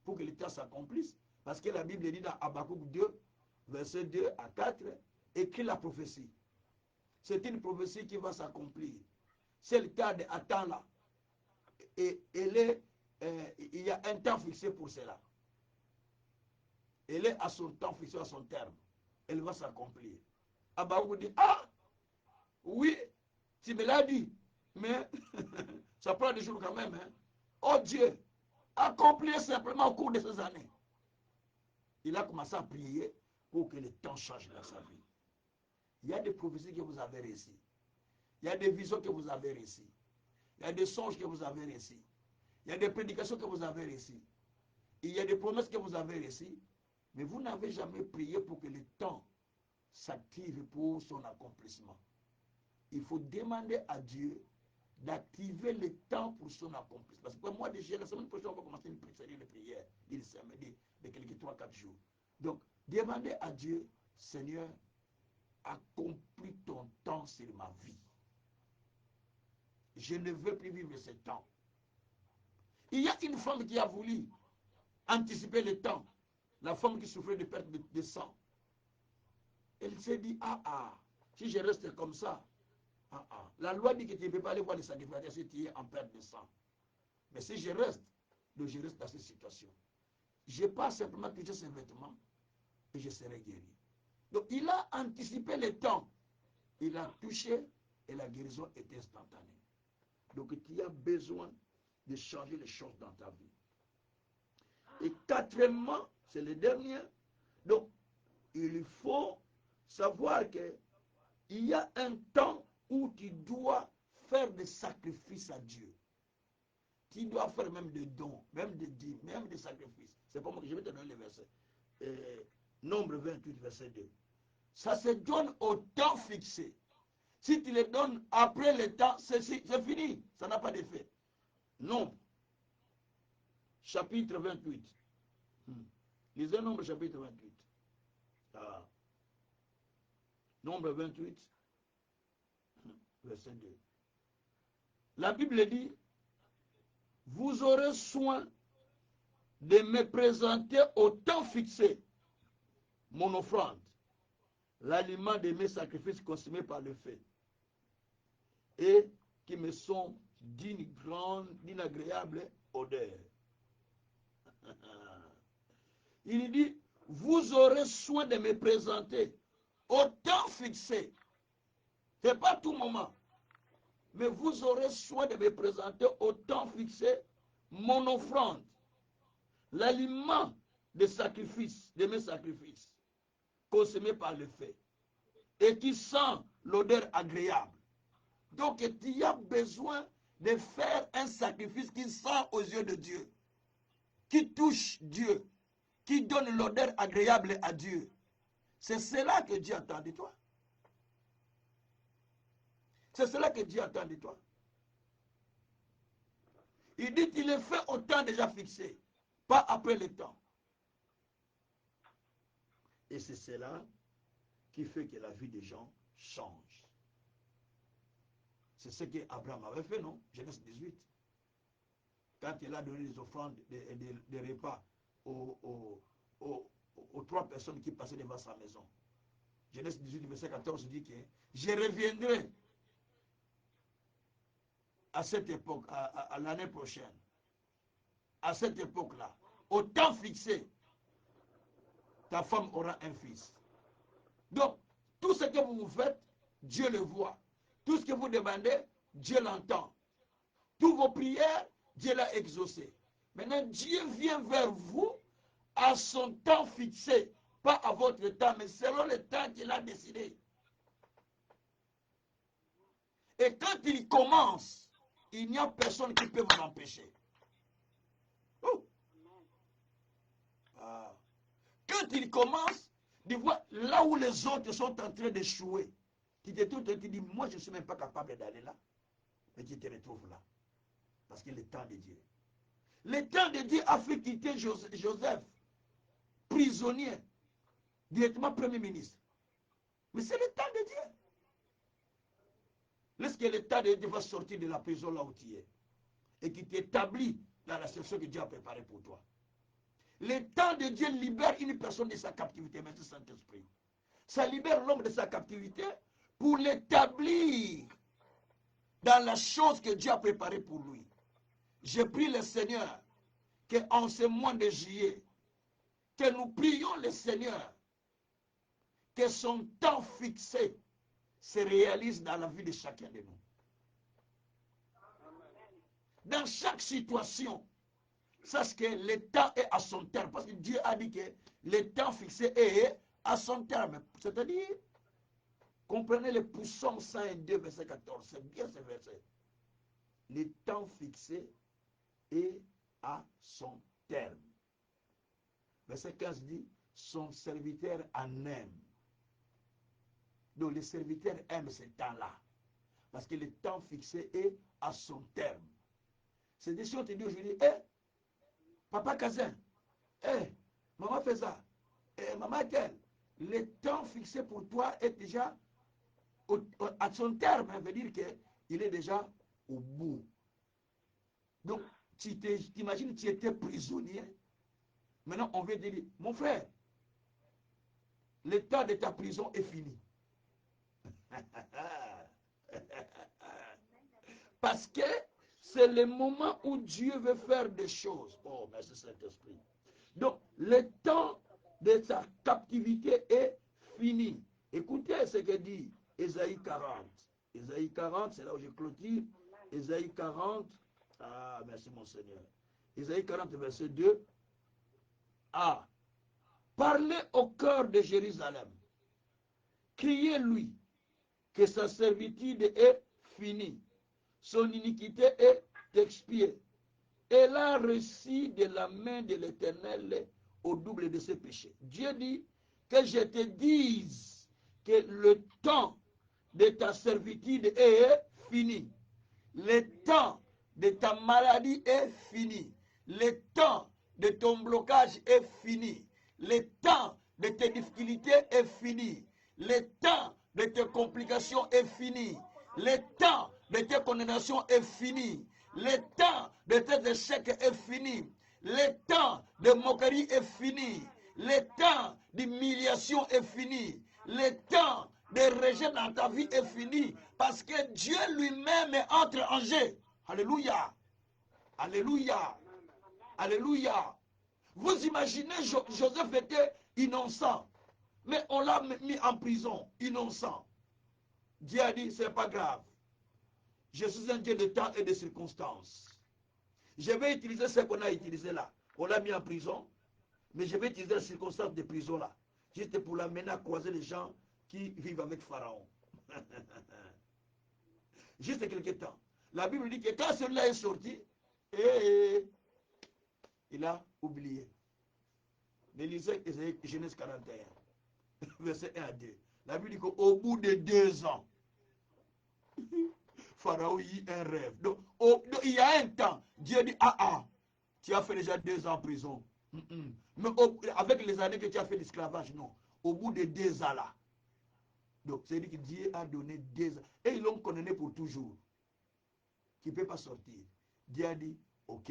pour que le temps s'accomplisse. Parce que la Bible dit dans Habakkuk 2, verset 2 à 4, écrit la prophétie. C'est une prophétie qui va s'accomplir. C'est le cas d'attendre là. Et il y a un temps fixé pour cela. Elle est à son temps fixé, à son terme. Elle va s'accomplir. Abraham vous dit, ah, oui, tu me l'as dit, mais ça prend des jours quand même. Hein. Oh Dieu, accomplir simplement au cours de ces années. Il a commencé à prier pour que le temps change dans sa vie. Il y a des prophéties que vous avez réussies. Il y a des visions que vous avez réussies. Il y a des songes que vous avez réussis. Il y a des prédications que vous avez réussies. Il y a des promesses que vous avez réussies. Mais vous n'avez jamais prié pour que le temps s'active pour son accomplissement. Il faut demander à Dieu d'activer le temps pour son accomplissement. Parce que moi, déjà, la semaine prochaine, on va commencer une série de prières de quelques 3-4 jours. Donc, demandez à Dieu, Seigneur, accomplis ton temps sur ma vie. Je ne veux plus vivre ce temps. Il y a une femme qui a voulu anticiper le temps. La femme qui souffrait de perte de sang. Elle s'est dit, si je reste comme ça, la loi dit que tu ne peux pas aller voir les sacrificateurs si tu es en perte de sang. Mais si je reste, donc je reste dans cette situation. Je pas simplement toucher ses vêtements et je serai guéri. Donc il a anticipé le temps. Il a touché et la guérison est instantanée. Donc tu as besoin de changer les choses dans ta vie. Et quatrièmement, c'est le dernier. Donc, il faut savoir qu'il y a un temps où tu dois faire des sacrifices à Dieu. Tu dois faire même des dons, même des dîmes, même des sacrifices. C'est pas moi que je vais te donner les versets. Nombre 28, verset 2. Ça se donne au temps fixé. Si tu les donnes après le temps, c'est fini. Ça n'a pas d'effet. Nombre, chapitre 28. Lisez Nombre, chapitre 28. Nombre 28, verset 2. La Bible dit, vous aurez soin de me présenter au temps fixé mon offrande, l'aliment de mes sacrifices consumés par le feu, et qui me sont d'une agréable odeur. Il dit, vous aurez soin de me présenter au temps fixé. Ce n'est pas tout moment. Mais vous aurez soin de me présenter au temps fixé mon offrande, l'aliment de mes sacrifices, consommés par le feu, et qui sent l'odeur agréable. Donc, tu as besoin de faire un sacrifice qui sent aux yeux de Dieu, qui touche Dieu, qui donne l'odeur agréable à Dieu. C'est cela que Dieu attend de toi. C'est cela que Dieu attend de toi. Il dit qu'il le fait au temps déjà fixé, pas après le temps. Et c'est cela qui fait que la vie des gens change. C'est ce qu'Abraham avait fait, non? Genèse 18. Quand il a donné des offrandes, des repas aux 3 personnes qui passaient devant sa maison. Genèse 18, verset 14 dit que je reviendrai à cette époque, à l'année prochaine, à cette époque-là, au temps fixé, ta femme aura un fils. Donc, tout ce que vous faites, Dieu le voit. Tout ce que vous demandez, Dieu l'entend. Toutes vos prières, Dieu l'a exaucé. Maintenant, Dieu vient vers vous à son temps fixé, pas à votre temps, mais selon le temps qu'il a décidé. Et quand il commence, il n'y a personne qui peut vous empêcher. Quand il commence, tu vois, là où les autres sont en train d'échouer, tu te dis, moi je ne suis même pas capable d'aller là. Mais tu te retrouves là. Parce que le temps de Dieu. Le temps de Dieu a fait quitter Joseph, prisonnier, directement Premier ministre. Mais c'est le temps de Dieu. Lorsque le temps de Dieu va sortir de la prison là où tu es, et qui t'établit dans la section que Dieu a préparée pour toi. Le temps de Dieu libère une personne de sa captivité, merci Saint-Esprit. Ça libère l'homme de sa captivité pour l'établir dans la chose que Dieu a préparée pour lui. Je prie le Seigneur qu'en ce mois de juillet, que nous prions le Seigneur, que son temps fixé se réalise dans la vie de chacun de nous. Dans chaque situation, sache que le temps est à son terme. Parce que Dieu a dit que le temps fixé est à son terme. C'est-à-dire, comprenez le Psaume 102, verset 14. C'est bien ce verset. Le temps fixé est à son terme. Verset 15 dit, son serviteur en aime. Donc le serviteur aime ce temps-là. Parce que le temps fixé est à son terme. C'est des choses que tu dis aujourd'hui, papa Kazin, maman fait ça, maman telle, le temps fixé pour toi est déjà à son terme, ça veut dire qu'il est déjà au bout. Donc, tu t'imagines, tu étais prisonnier, maintenant on vient te dire, mon frère, le temps de ta prison est fini. Parce que c'est le moment où Dieu veut faire des choses. Oh, merci Saint-Esprit. Donc, le temps de sa captivité est fini. Écoutez ce que dit Ésaïe 40. Ésaïe 40, c'est là où je clôture. Ésaïe 40. Ah, merci mon Seigneur. Ésaïe 40, verset 2. Ah, parlez au cœur de Jérusalem. Criez-lui que sa servitude est finie. Son iniquité est expiée. Elle a reçu de la main de l'Éternel au double de ses péchés. Dieu dit que je te dise que le temps de ta servitude est fini. Le temps de ta maladie est fini. Le temps de ton blocage est fini. Le temps de tes difficultés est fini. Le temps de tes complications est fini. Le temps de tes condamnations est fini. Le temps de tes échecs est fini. Le temps de moquerie est fini. Le temps d'humiliation est fini. Le temps de rejet dans ta vie est fini. Parce que Dieu lui-même entre en jeu. Alléluia. Alléluia. Alléluia. Vous imaginez, Joseph était innocent. Mais on l'a mis en prison, innocent. Dieu a dit, c'est pas grave. Je suis un Dieu de temps et de circonstances. Je vais utiliser ce qu'on a utilisé là. On l'a mis en prison, mais je vais utiliser les circonstances de prison là. Juste pour l'amener à croiser les gens qui vivent avec Pharaon. Juste quelques temps. La Bible dit que quand celui-là est sorti, il a oublié. Lisez Genèse 41, verset 1 à 2. La Bible dit qu'au bout de 2 ans, Pharaon eut un rêve. Donc, il y a un temps, Dieu dit, tu as fait déjà 2 ans en prison. Mais avec les années que tu as fait l'esclavage, non. Au bout de 2 ans là. Donc, c'est-à-dire que Dieu a donné 2 ans. Et ils l'ont condamné pour toujours. Qui ne peut pas sortir. Dieu a dit, ok,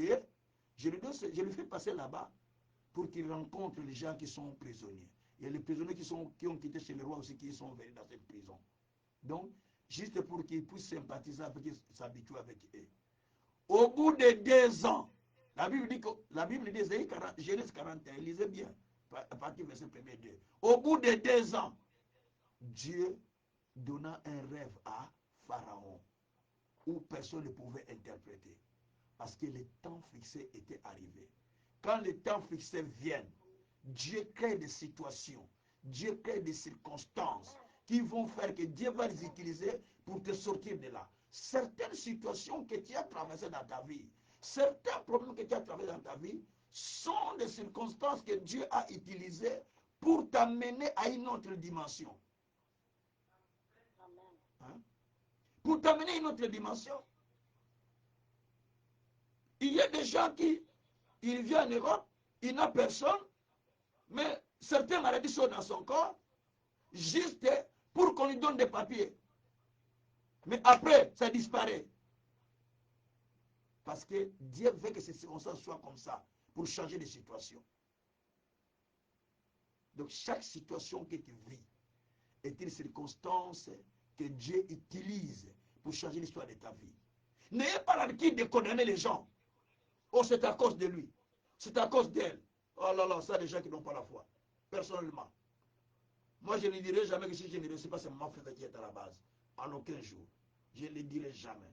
je le fais passer là-bas pour qu'il rencontre les gens qui sont prisonniers. Il y a les prisonniers qui ont quitté chez le roi aussi qui sont venus dans cette prison. Donc, juste pour qu'ils puissent sympathiser avec eux, s'habituer avec eux. Au bout de 2 ans, la Bible dit, Genèse 41, lisez bien, à partir du verset 1er 2. Au bout de 2 ans, Dieu donna un rêve à Pharaon où personne ne pouvait interpréter. Parce que le temps fixé était arrivé. Quand le temps fixé vient, Dieu crée des situations, Dieu crée des circonstances qui vont faire que Dieu va les utiliser pour te sortir de là. Certaines situations que tu as traversées dans ta vie, certains problèmes que tu as traversés dans ta vie, sont des circonstances que Dieu a utilisées pour t'amener à une autre dimension. Hein? Pour t'amener à une autre dimension. Il y a des gens qui, il vient en Europe, il n'a personne, mais certaines maladies sont dans son corps, juste pour qu'on lui donne des papiers. Mais après, ça disparaît. Parce que Dieu veut que ces circonstances soient comme ça, pour changer les situations. Donc chaque situation que tu vis est une circonstance que Dieu utilise pour changer l'histoire de ta vie. N'ayez pas l'habitude de condamner les gens. Oh, c'est à cause de lui. C'est à cause d'elle. Oh là là, ça, des gens qui n'ont pas la foi. Personnellement. Moi, je ne dirai jamais que si je ne réussis pas, c'est mon frère qui est à la base. En aucun jour. Je ne le dirai jamais.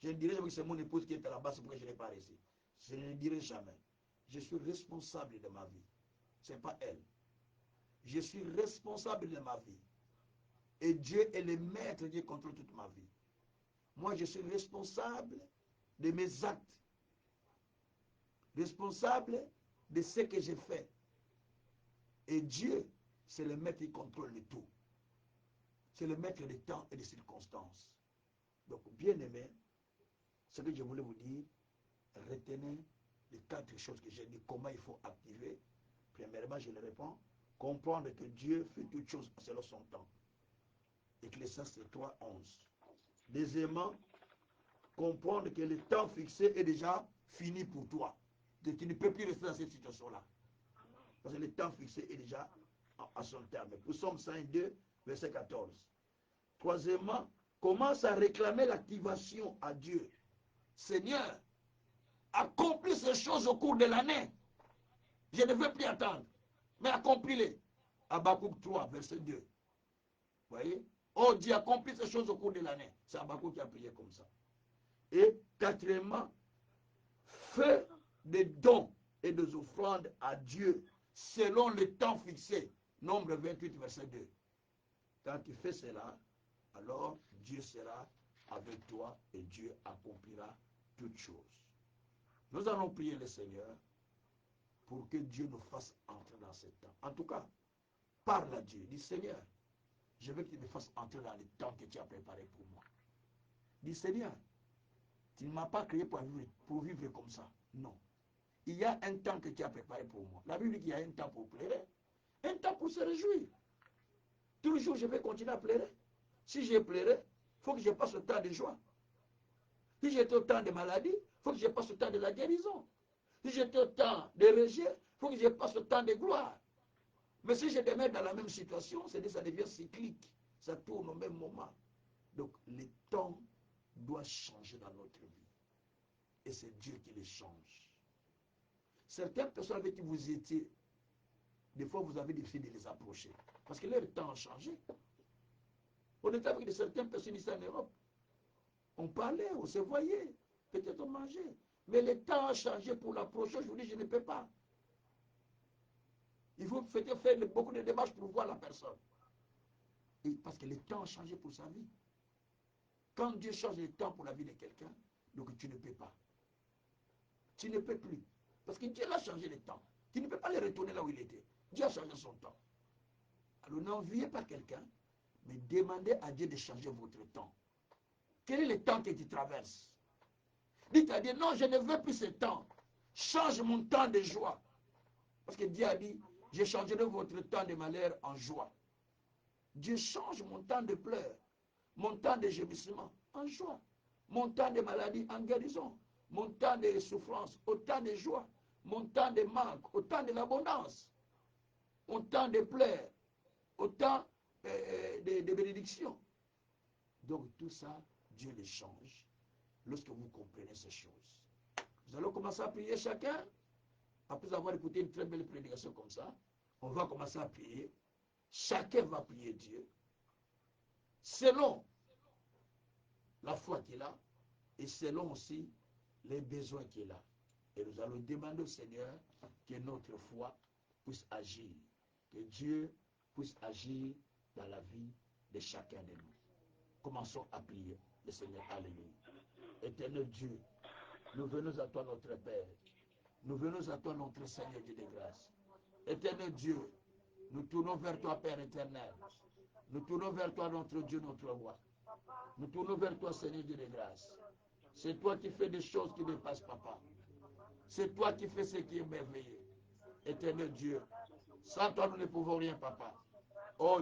Je ne dirai jamais que c'est mon épouse qui est à la base, c'est pourquoi je n'ai pas réussi. Je ne le dirai jamais. Je suis responsable de ma vie. Ce n'est pas elle. Je suis responsable de ma vie. Et Dieu est le maître qui contrôle toute ma vie. Moi, je suis responsable de mes actes. Responsable de ce que j'ai fait. Et Dieu, c'est le maître qui contrôle le tout. C'est le maître des temps et des circonstances. Donc, bien aimé, ce que je voulais vous dire, retenez les 4 choses que j'ai dit, comment il faut activer. Premièrement, je le réponds, comprendre que Dieu fait toutes choses selon son temps. Ecclésiaste 3, 11. Deuxièmement, comprendre que le temps fixé est déjà fini pour toi. Que tu ne peux plus rester dans cette situation-là. Parce que le temps fixé est déjà à son terme. Psaume 102, verset 14. Troisièmement, commence à réclamer l'activation à Dieu. Seigneur, accomplis ces choses au cours de l'année. Je ne veux plus attendre. Mais accomplis-les. Habakkuk 3, verset 2. Vous voyez? Oh Dieu, accomplis ces choses au cours de l'année. C'est Habakkuk qui a prié comme ça. Et quatrièmement, fais des dons et des offrandes à Dieu selon le temps fixé. Nombre 28, verset 2. Quand tu fais cela, alors Dieu sera avec toi et Dieu accomplira toutes choses. Nous allons prier le Seigneur pour que Dieu nous fasse entrer dans ce temps. En tout cas, parle à Dieu. Dis Seigneur, je veux que tu me fasses entrer dans le temps que tu as préparé pour moi. Dis Seigneur, tu ne m'as pas créé pour vivre comme ça. Non. Il y a un temps que tu as préparé pour moi. La Bible dit qu'il y a un temps pour pleurer, un temps pour se réjouir. Tous les jours, je vais continuer à pleurer. Si j'ai pleuré, il faut que je passe au temps de joie. Si j'étais au temps de maladie, il faut que je passe au temps de la guérison. Si j'étais au temps de rejet, il faut que je passe au temps de gloire. Mais si je demeure dans la même situation, ça devient cyclique. Ça tourne au même moment. Donc, le temps doit changer dans notre vie. Et c'est Dieu qui les change. Certaines personnes avec qui vous étiez, des fois vous avez décidé de les approcher. Parce que leur temps a changé. On était avec certaines personnes ici en Europe. On parlait, on se voyait, peut-être on mangeait. Mais le temps a changé pour l'approcher. Je vous dis, je ne peux pas. Il faut faire beaucoup de démarches pour voir la personne. Et parce que le temps a changé pour sa vie. Quand Dieu change le temps pour la vie de quelqu'un, donc tu ne peux pas. Tu ne peux plus. Parce que Dieu a changé le temps. Tu ne peux pas le retourner là où il était. Dieu a changé son temps. Alors n'enviez pas quelqu'un, mais demandez à Dieu de changer votre temps. Quel est le temps que tu traverses? Dites à Dieu, non, je ne veux plus ce temps. Change mon temps de joie. Parce que Dieu a dit, je changerai votre temps de malheur en joie. Dieu change mon temps de pleurs, mon temps de gémissement en joie, mon temps de maladie en guérison, mon temps de souffrance au temps de joie, mon temps de manque au temps de l'abondance, mon temps de pleurs au temps de bénédiction. Donc tout ça, Dieu les change lorsque vous comprenez ces choses. Nous allons commencer à prier chacun. Après avoir écouté une très belle prédication comme ça, on va commencer à prier. Chacun va prier Dieu selon la foi qu'il a et selon aussi les besoins qu'il a. Et nous allons demander au Seigneur que notre foi puisse agir, que Dieu puisse agir dans la vie de chacun de nous. Commençons à prier le Seigneur. Alléluia. Éternel Dieu, nous venons à toi notre Père. Nous venons à toi notre Seigneur Dieu de grâce. Éternel Dieu, nous tournons vers toi Père éternel. Nous tournons vers toi notre Dieu, notre roi. Nous tournons vers toi Seigneur Dieu de grâce. C'est toi qui fais des choses qui dépassent papa. C'est toi qui fais ce qui est merveilleux. Éternel Dieu, sans toi nous ne pouvons rien papa. Oh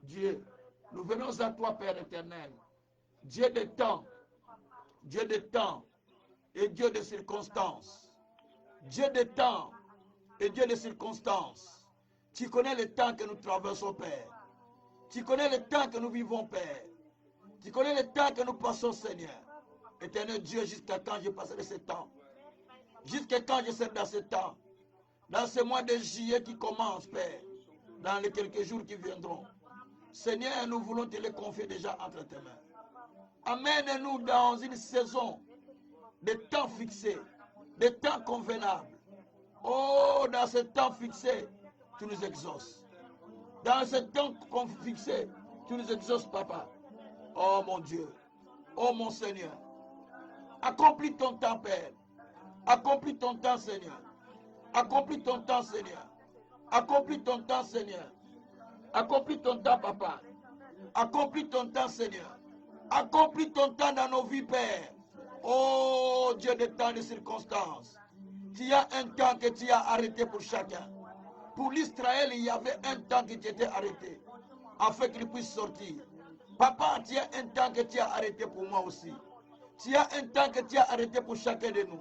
Dieu, nous venons à toi Père éternel. Dieu de temps et Dieu de circonstances. Dieu de temps et Dieu de circonstances. Tu connais le temps que nous traversons, Père. Tu connais le temps que nous vivons, Père. Tu connais le temps que nous passons, Seigneur. Éternel Dieu, jusqu'à quand je passerai ce temps? Jusqu'à quand je serai dans ce temps? dans ce mois de juillet qui commence, Père, dans les quelques jours qui viendront. Seigneur, nous voulons te les confier déjà entre tes mains. Amène-nous dans une saison de temps fixé, de temps convenable. Oh, dans ce temps fixé, tu nous exauces. Dans ce temps fixé, tu nous exauces, Papa. Oh mon Dieu, oh mon Seigneur, accomplis ton temps, Père. Accomplis ton temps, Seigneur. Accomplis ton temps, Seigneur. Accomplis ton temps, Seigneur. Accomplis ton temps, Papa. Accomplis ton temps, Seigneur. Accomplis ton temps dans nos vies, Père. Oh Dieu de temps et de circonstances. Tu as un temps que tu as arrêté pour chacun. Pour l'Israël, il y avait un temps qui était arrêté, afin qu'il puisse sortir. Papa, tu as un temps que tu as arrêté pour moi aussi. Tu as un temps que tu as arrêté pour chacun de nous.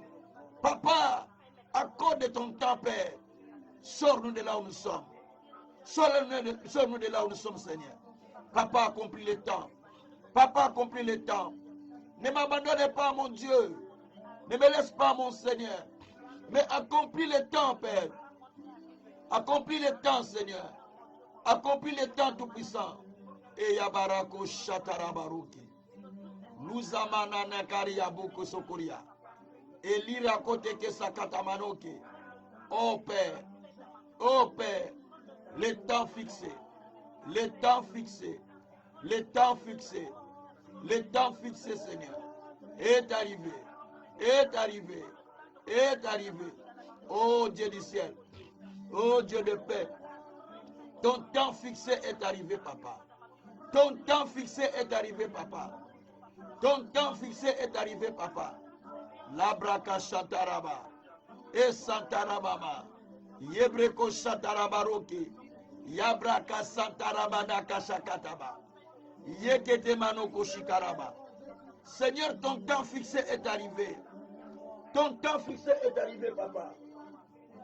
Papa, accorde ton temps, Père. Sors-nous de là où nous sommes. Sors-nous de là où nous sommes, Seigneur. Papa, accomplis le temps. Papa, accomplis le temps. Ne m'abandonne pas, mon Dieu. Ne me laisse pas, mon Seigneur. Mais accomplis le temps, Père. Accomplis le temps, Seigneur. Accomplis le temps tout-puissant. Et Yabarako Shatarabaruki. Luzamana Nakari Yabuko Sokoria. Et l'Irakote Kesakatamanoke. Oh Père. Oh Père. Le temps fixé. Le temps fixé. Le temps fixé. Le temps fixé, Seigneur, est arrivé. Est arrivé. Est arrivé. Oh Dieu du ciel. Oh Dieu de paix. Ton temps fixé est arrivé, Papa. Ton temps fixé est arrivé, Papa. Ton temps fixé est arrivé, Papa. Labraka Shantaraba. Et Santarabama. Yebreko Shantarabaroki. Yabraka Santarabada Kashakataba. Yekete Manoko Shikaraba. Seigneur, ton temps fixé est arrivé. Ton temps fixé est arrivé, Papa.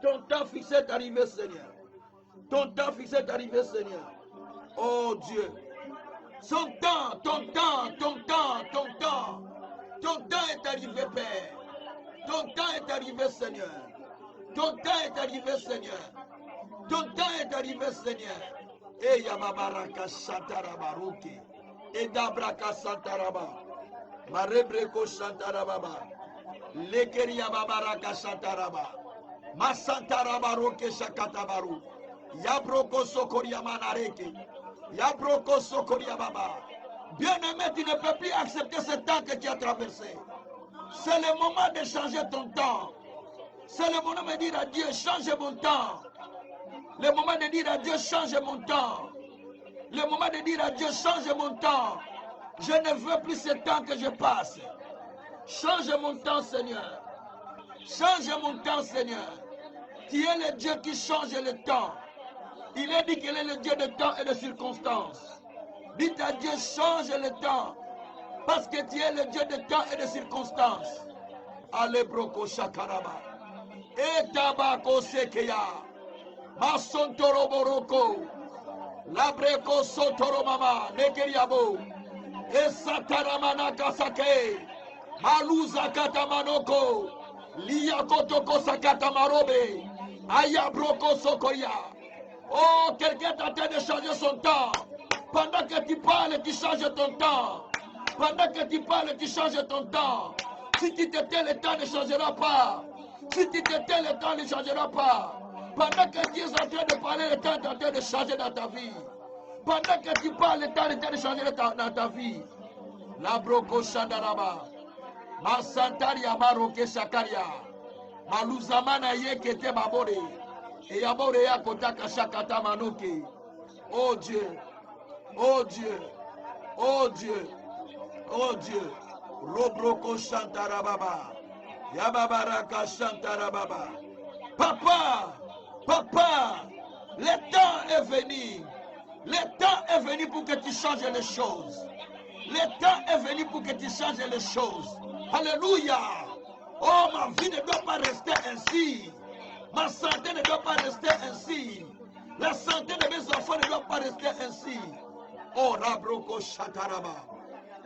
Ton temps fixé est arrivé, Seigneur. Ton temps fixé est arrivé, Seigneur. Oh Dieu. Son temps, ton temps, ton temps, ton temps. Ton temps est arrivé, Père. Ton temps est arrivé, Seigneur. Ton temps est arrivé, Seigneur. Ton temps est arrivé, Seigneur. Et Yababaraka Shantarabaruki. Et Dabraka Santaraba. Marebreko Shantarababa. Lekeria Babaraka Shantaraba. Masantarabaroke Shakatabaru. Yabroko Sokoria Manareke. Yabroko Sokoria Baba. Bien-aimé, tu ne peux plus accepter ce temps que tu as traversé. C'est le moment de changer ton temps. C'est le moment de dire à Dieu, change mon temps. Le moment de dire à Dieu, change mon temps. Le moment de dire à Dieu, change mon temps. Je ne veux plus ce temps que je passe. Change mon temps, Seigneur. Change mon temps, Seigneur. Tu es le Dieu qui change le temps. Il est dit qu'il est le Dieu de temps et de circonstances. Dites à Dieu, change le temps. Parce que tu es le Dieu de temps et de circonstances. Alebroko Shakaraba. Et Tabako Sekeya. Masontoro Boroko. Labreko Sotoro Mama. Nekeriabo. Et Sataramana Kasake. Maluza Katamanoko. Liakotoko Sakatamarobe. Ayabroko Sokoya. Oh, quelqu'un est en train de changer son temps. Pendant que tu parles, tu changes ton temps. Pendant que tu parles, tu changes ton temps. Si tu t'étais, le temps ne changera pas. Si tu t'étais, le temps ne changera pas. Pendant que tu es en train de parler, le temps est en train de changer dans ta vie. Pendant que tu parles, le temps est en train de changer dans ta vie. La broko shandaraba. Ma santaria maroke shakaria. Ma luzamana yekete babore. Et yabore ya kotaka shakata manoke. Oh Dieu. Oh Dieu. Oh Dieu. Oh Dieu. Robroko Shantarababa. Yababaraka Shantarababa. Papa, papa, le temps est venu. Le temps est venu pour que tu changes les choses. Le temps est venu pour que tu changes les choses. Alléluia. Oh, ma vie ne doit pas rester ainsi. Ma santé ne doit pas rester ainsi. La santé de mes enfants ne doit pas rester ainsi. Oh, Rabroko Shataraba.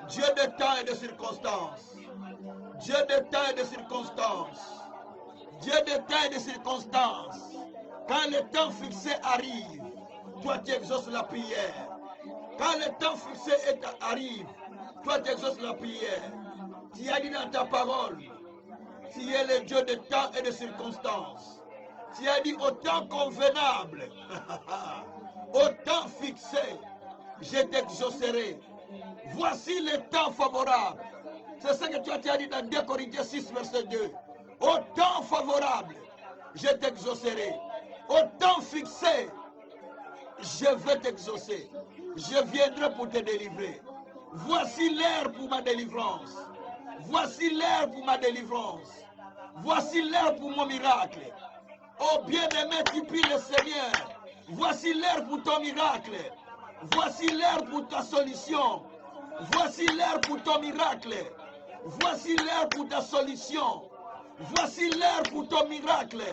Dieu de temps et de circonstances. Dieu de temps et de circonstances. Dieu de temps et de circonstances. Quand le temps fixé arrive, toi tu exauces la prière. Quand le temps fixé arrive, toi tu exauces la prière. Tu as dit dans ta parole, tu es le Dieu de temps et de circonstances. Tu as dit au temps convenable, au temps fixé, je t'exaucerai. Voici le temps favorable. C'est ce que tu as dit dans 2 Corinthiens 6, verset 2. Au temps favorable, je t'exaucerai. Au temps fixé, je vais t'exaucer. Je viendrai pour te délivrer. Voici l'heure pour ma délivrance. Voici l'heure pour ma délivrance. Voici l'heure pour mon miracle. Oh bien-aimé, tu pries le Seigneur. Voici l'heure pour ton miracle. Voici l'heure pour ta solution. Voici l'heure pour ton miracle. Voici l'heure pour ta solution. Voici l'heure pour ton miracle.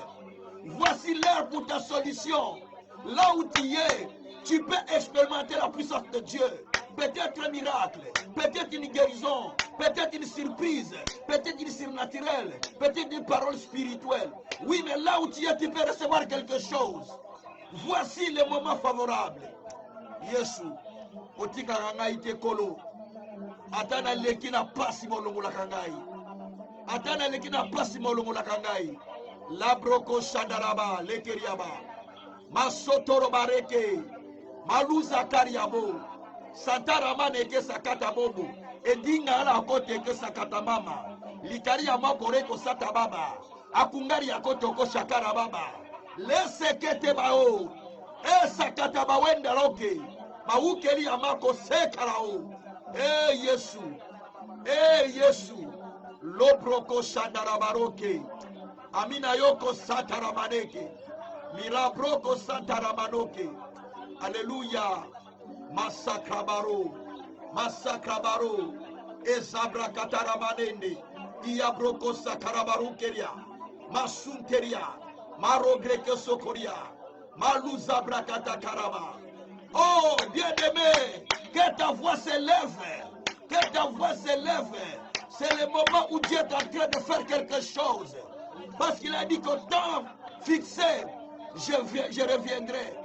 Voici l'heure pour ta solution. Là où tu es, tu peux expérimenter la puissance de Dieu. Peut-être un miracle, peut-être une guérison, peut-être une surprise, peut-être une surnaturelle, peut-être une parole spirituelle. Oui, mais là où tu es, tu peux recevoir quelque chose. Voici le moment favorable. Yesu, otika kangai te kolo. Atana leki na pasi molongo la kangai. Atana leki na pasi molongo la kangai. Labroko shandaraba lekeriaba. Masotoro bareke. Maluza kariabo. Santarama neke sakata bobo. Edinga ala kote ke sakata mama. Likari ya makore ko sata baba. Akungari ya koto ko shakara baba. Lese kete bao. Sakata bawenda roke. Maukeli ya mako sekarao. Yesu. Yesu. Lobroko shandarabaroke. Amina yoko sataramaneke. Mirabroko santaramanoke. Alléluia. Masakrabaro. Masakrabaro. Ezabra kataramanende. Iabroko sakarabarukeria. Masunteria. Marogreke sokoria. Maluzabra katakaraba. Oh, bien-aimé, que ta voix s'élève. Que ta voix s'élève. C'est le moment où Dieu est en train de faire quelque chose. Parce qu'il a dit qu'au temps fixé, je reviendrai.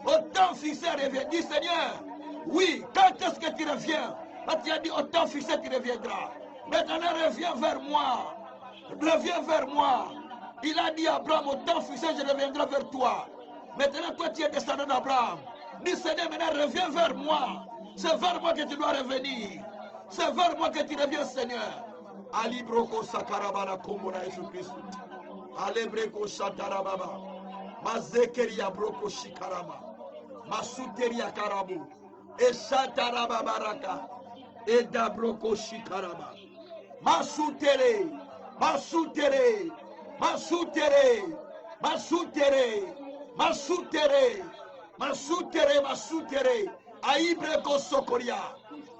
Au temps fixé, reviens. Dis Seigneur, oui, quand est-ce que tu reviens? Parce qu'il a dit au temps fixé, tu reviendras. Maintenant, reviens vers moi. Reviens vers moi. Il a dit à Abraham, au temps fixé, je reviendrai vers toi. Maintenant, toi, tu es descendant d'Abraham. Dis Seigneur, maintenant, reviens vers moi. C'est vers moi que tu dois revenir. C'est vers moi que tu reviens, Seigneur. Ali broko sakarabara komona Jésus-Christ. Ale breko shatarababa. Mazekeria broko shikarama. Masuteria karabu. E shatarababaraka. Eda broko shikarama. Masutere. Masutere. Masutere. Masutere. Masutere. Masutere. Masutere. Aïbreko sokoria.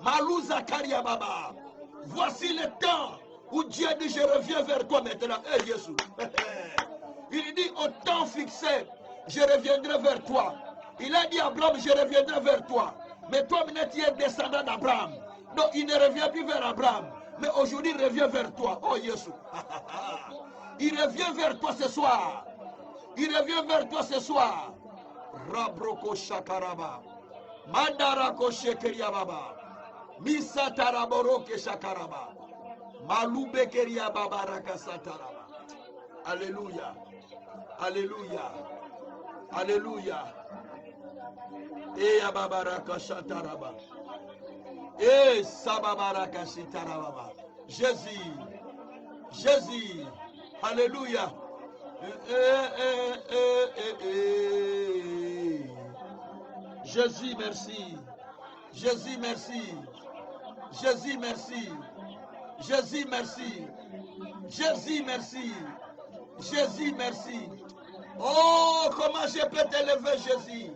Malouza karia baba. Voici le temps où Dieu dit je reviens vers toi maintenant. Jésus. Il dit au temps fixé, je reviendrai vers toi. Il a dit à Abraham, je reviendrai vers toi. Mais toi maintenant tu es descendant d'Abraham. Donc il ne revient plus vers Abraham. Mais aujourd'hui il revient vers toi. Oh Jésus. Il revient vers toi ce soir. Il revient vers toi ce soir. Rabroko shakaraba. Mandarako shekeria baba. Misa taraboroke shakaraba. Malube keria baba rakasataraba. Alléluia. Alléluia. Alléluia. Et ababaraka shataraba. Et sababaraka shitaraba. Jésus. Jésus. Alléluia. Jésus, merci. Jésus, merci. Jésus, merci. Jésus, merci. Jésus, merci. Jésus, merci. Oh, comment je peux t'élever, Jésus.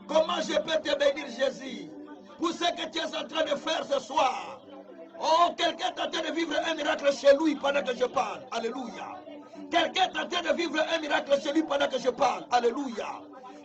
Comment je peux te bénir, Jésus. Pour ce que tu es en train de faire ce soir. Oh, quelqu'un est en train de vivre un miracle chez lui pendant que je parle. Alléluia. Quelqu'un est en train de vivre un miracle chez lui pendant que je parle. Alléluia.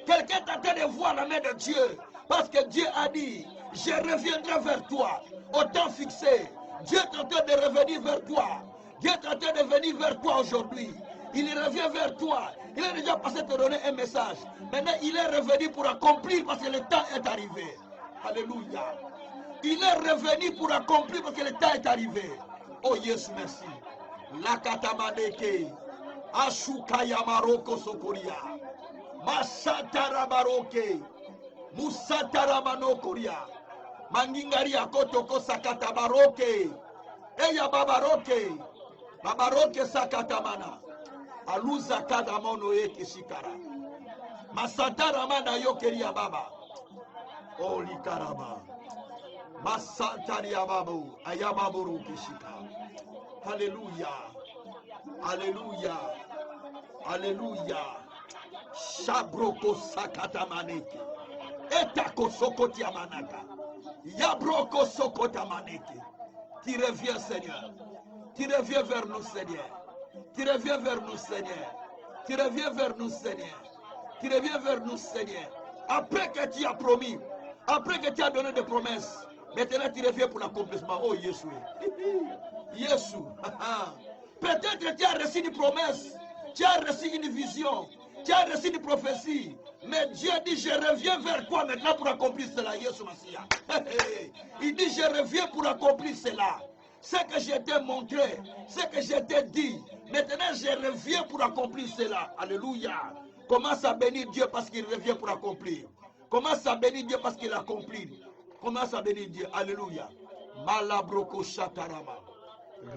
Quelqu'un est en train de voir la main de Dieu. Parce que Dieu a dit, je reviendrai vers toi au temps fixé. Dieu est en train de revenir vers toi. Dieu est en train de venir vers toi aujourd'hui. Il revient vers toi. Il est déjà passé te donner un message. Maintenant, il est revenu pour accomplir parce que le temps est arrivé. Alléluia. Il est revenu pour accomplir parce que le temps est arrivé. Oh Jésus, merci. Lakatamadeke. Ashukaya Maroko Sokoria. Masatara Baroke. Musatara Manokoria. Mangingaria Kotoko Sakata Baroke. Eya Babaroke. Babaroke Sakatamana. Aluza Kadamono Eke Shikara. Masatara Mana Yokeria Baba. Oh Likaraba. Masataria Babu. Ayababuru Kishika. Alléluia. Alléluia. Alléluia. Shabroko Sakatamaneke. Etako Sokotia Manaka. Yabroko Sokotamaneke. Tu reviens, Seigneur. Tu reviens vers nous, Seigneur. Tu reviens vers nous, Seigneur. Tu reviens vers nous, Seigneur. Tu reviens vers nous, Seigneur. Après que tu as promis, après que tu as donné des promesses, maintenant tu reviens pour l'accomplissement. Oh, Jésus. Jésus. Peut-être que tu as reçu une promesse, tu as reçu une vision, tu as reçu une prophétie. Mais Dieu dit, je reviens vers toi maintenant pour accomplir cela. Jésus Massia. Il dit, je reviens pour accomplir cela. Ce que je t'ai montré, ce que je t'ai dit, maintenant je reviens pour accomplir cela. Alléluia. Commence à bénir Dieu parce qu'il revient pour accomplir. Commence à bénir Dieu parce qu'il accomplit. Commence à bénir Dieu. Alléluia. Malabroko shataraba.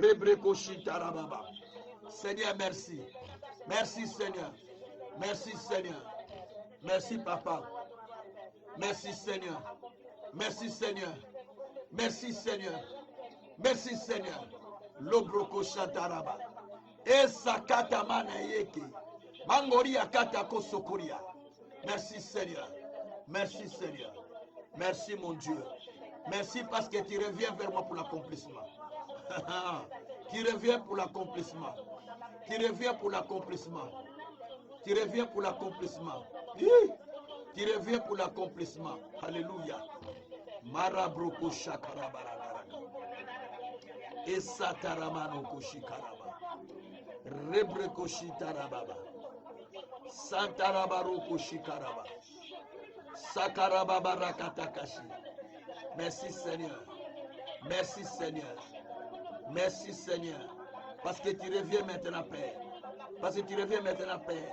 Rebreko shitarababa. Seigneur, merci. Merci Seigneur. Merci Seigneur. Merci Papa. Merci Seigneur. Merci Seigneur. Merci Seigneur. Merci Seigneur. Lobroko shataraba. Esa kata mana yeke. Mangoria kata kosokoria. Merci Seigneur. Merci Seigneur. Merci mon Dieu. Merci parce que tu reviens vers moi pour l'accomplissement. Tu reviens pour l'accomplissement. Tu reviens pour l'accomplissement. Tu reviens pour l'accomplissement. Tu reviens pour l'accomplissement. Alléluia. Marabroko shakarabarabara. Esataramano koshikaraba. Rebreko shitarababa. Santarabaroko shikaraba. Sakarababa rakatakashi. Merci Seigneur. Merci Seigneur. Merci Seigneur. Parce que tu reviens maintenant, Père. Parce que tu reviens maintenant, Père.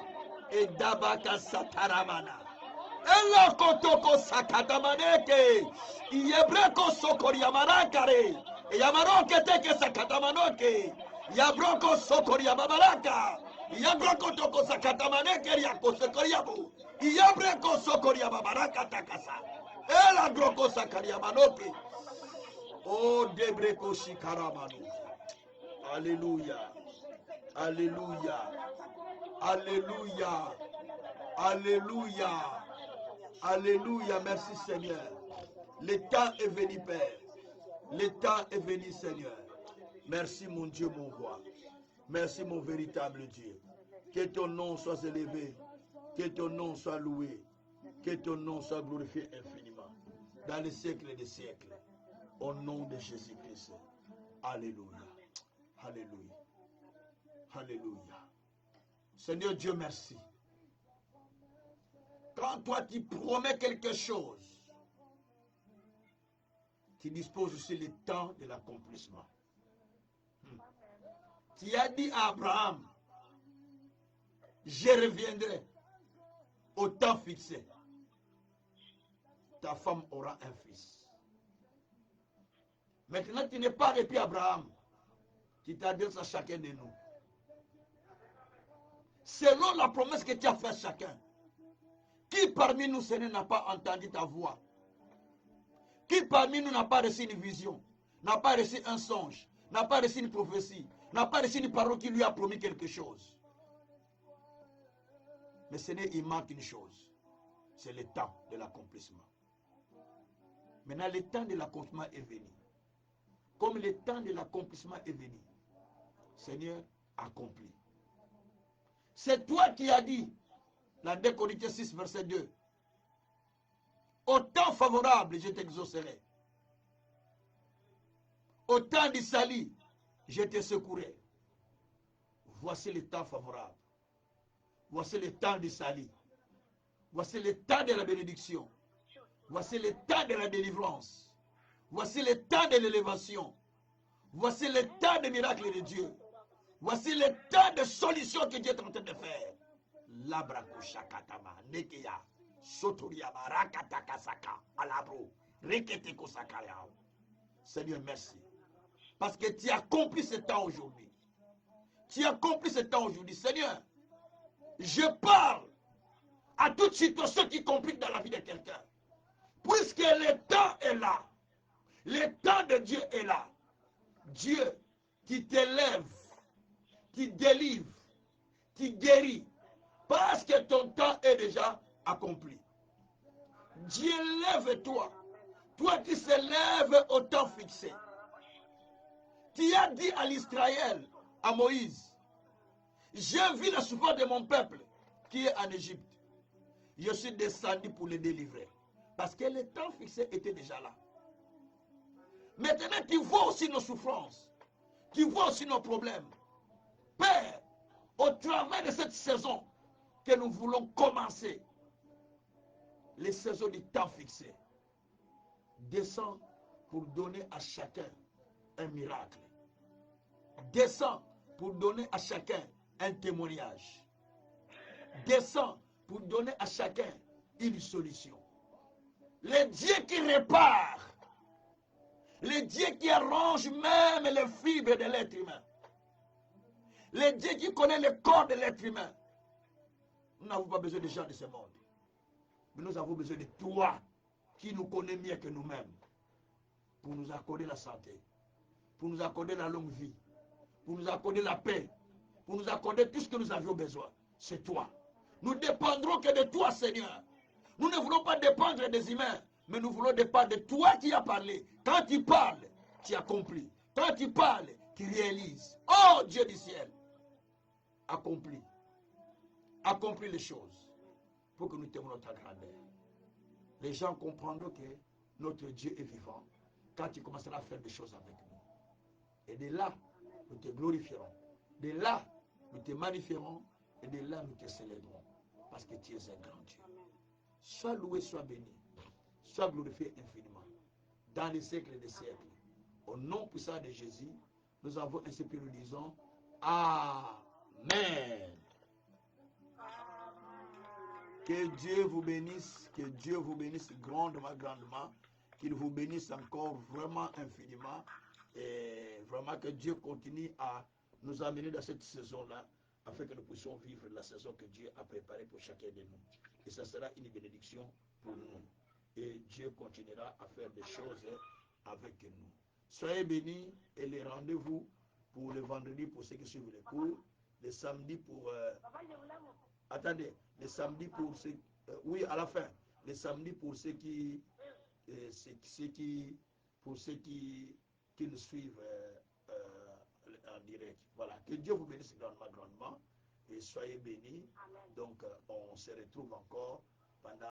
Et Dabaka Sataramana. Ella Kotoko Sakatamaneke. Yebreko Sokoriamarakare. Et Yamaroke Teke Sakatamanoke. Yabroko Sokoriamabaraka. Yabroko Toko Sakatamaneke Yako Sokoriabu. Yabreko Sokoriamabaraka Takasa. Ella Broko Sakariamanoke. Oh, Debreko Shikaramanu. Alléluia. Alléluia. Alléluia. Alléluia. Alléluia. Merci Seigneur. Le temps est venu, Père. Le temps est venu, Seigneur. Merci mon Dieu, mon roi. Merci mon véritable Dieu. Que ton nom soit élevé. Que ton nom soit loué. Que ton nom soit glorifié infiniment. Dans les siècles des siècles. Au nom de Jésus-Christ. Alléluia. Alléluia. Alléluia. Seigneur Dieu, merci. Quand toi tu promets quelque chose, tu disposes aussi le temps de l'accomplissement. Tu as dit à Abraham, je reviendrai au temps fixé. Ta femme aura un fils. Maintenant, tu n'es pas depuis Abraham. Tu t'adresses à chacun de nous. Selon la promesse que tu as faite à chacun. Qui parmi nous, Seigneur, n'a pas entendu ta voix? Qui parmi nous n'a pas reçu une vision? N'a pas reçu un songe? N'a pas reçu une prophétie? N'a pas reçu une parole qui lui a promis quelque chose? Mais Seigneur, il manque une chose. C'est le temps de l'accomplissement. Maintenant, le temps de l'accomplissement est venu. Comme le temps de l'accomplissement est venu, Seigneur, accomplis. C'est toi qui as dit, dans 2 Corinthiens 6, verset 2, au temps favorable, je t'exaucerai. Au temps du salut, je te secourai. Voici le temps favorable. Voici le temps du salut. Voici le temps de la bénédiction. Voici le temps de la délivrance. Voici le temps de l'élévation. Voici le temps des miracles de Dieu. Voici le temps de solutions que Dieu est en train de faire. Labrako shakatama, nekeya, sotoriaba, rakatakasaka, alabro, reketeko sakayao. Seigneur, merci. Parce que tu as accompli ce temps aujourd'hui. Tu as accompli ce temps aujourd'hui. Seigneur, je parle à toute situation qui complique dans la vie de quelqu'un. Puisque le temps est là. Le temps de Dieu est là. Dieu qui t'élève, qui délivre, qui guérit. Parce que ton temps est déjà accompli. Dieu lève-toi. Toi qui se lèves au temps fixé. Tu as dit à l'Israël, à Moïse, j'ai vu la souffrance de mon peuple qui est en Égypte. Je suis descendu pour le délivrer. Parce que le temps fixé était déjà là. Maintenant, tu vois aussi nos souffrances. Tu vois aussi nos problèmes. Père, au travers de cette saison que nous voulons commencer, les saisons du temps fixé, descends pour donner à chacun un miracle. Descends pour donner à chacun un témoignage. Descends pour donner à chacun une solution. Le Dieu qui répare, le Dieu qui arrange même les fibres de l'être humain, le Dieu qui connaît le corps de l'être humain. Nous n'avons pas besoin de gens de ce monde, mais nous avons besoin de toi qui nous connais mieux que nous-mêmes pour nous accorder la santé, pour nous accorder la longue vie, pour nous accorder la paix, pour nous accorder tout ce que nous avions besoin. C'est toi. Nous dépendrons que de toi, Seigneur. Nous ne voulons pas dépendre des humains, mais nous voulons dépendre de toi qui as parlé. Quand tu parles, tu accomplis. Quand tu parles, tu réalises. Oh Dieu du ciel, accomplis. Accomplis les choses pour que nous témoignons ta grandeur. Les gens comprendront que notre Dieu est vivant quand tu commenceras à faire des choses avec nous. Et de là, nous te glorifierons. De là, nous te magnifierons. Et de là, nous te célébrons. Parce que tu es un grand Dieu. Sois loué, sois béni. Sois glorifié infiniment. Dans les siècles des siècles. Au nom puissant de Jésus, nous avons ainsi que nous disons Amen. Que Dieu vous bénisse. Que Dieu vous bénisse grandement, grandement. Qu'il vous bénisse encore vraiment infiniment. Et vraiment que Dieu continue à nous amener dans cette saison-là, afin que nous puissions vivre la saison que Dieu a préparée pour chacun de nous. Et ça sera une bénédiction pour nous. Et Dieu continuera à faire des choses avec nous. Soyez bénis et les rendez-vous pour le vendredi pour ceux qui suivent les cours, le samedi pour... attendez, le samedi pour ceux... oui, à la fin. Le samedi pour ceux qui... pour ceux qui nous suivent en direct. Voilà. Que Dieu vous bénisse grandement, grandement. Et soyez bénis. Donc, on se retrouve encore pendant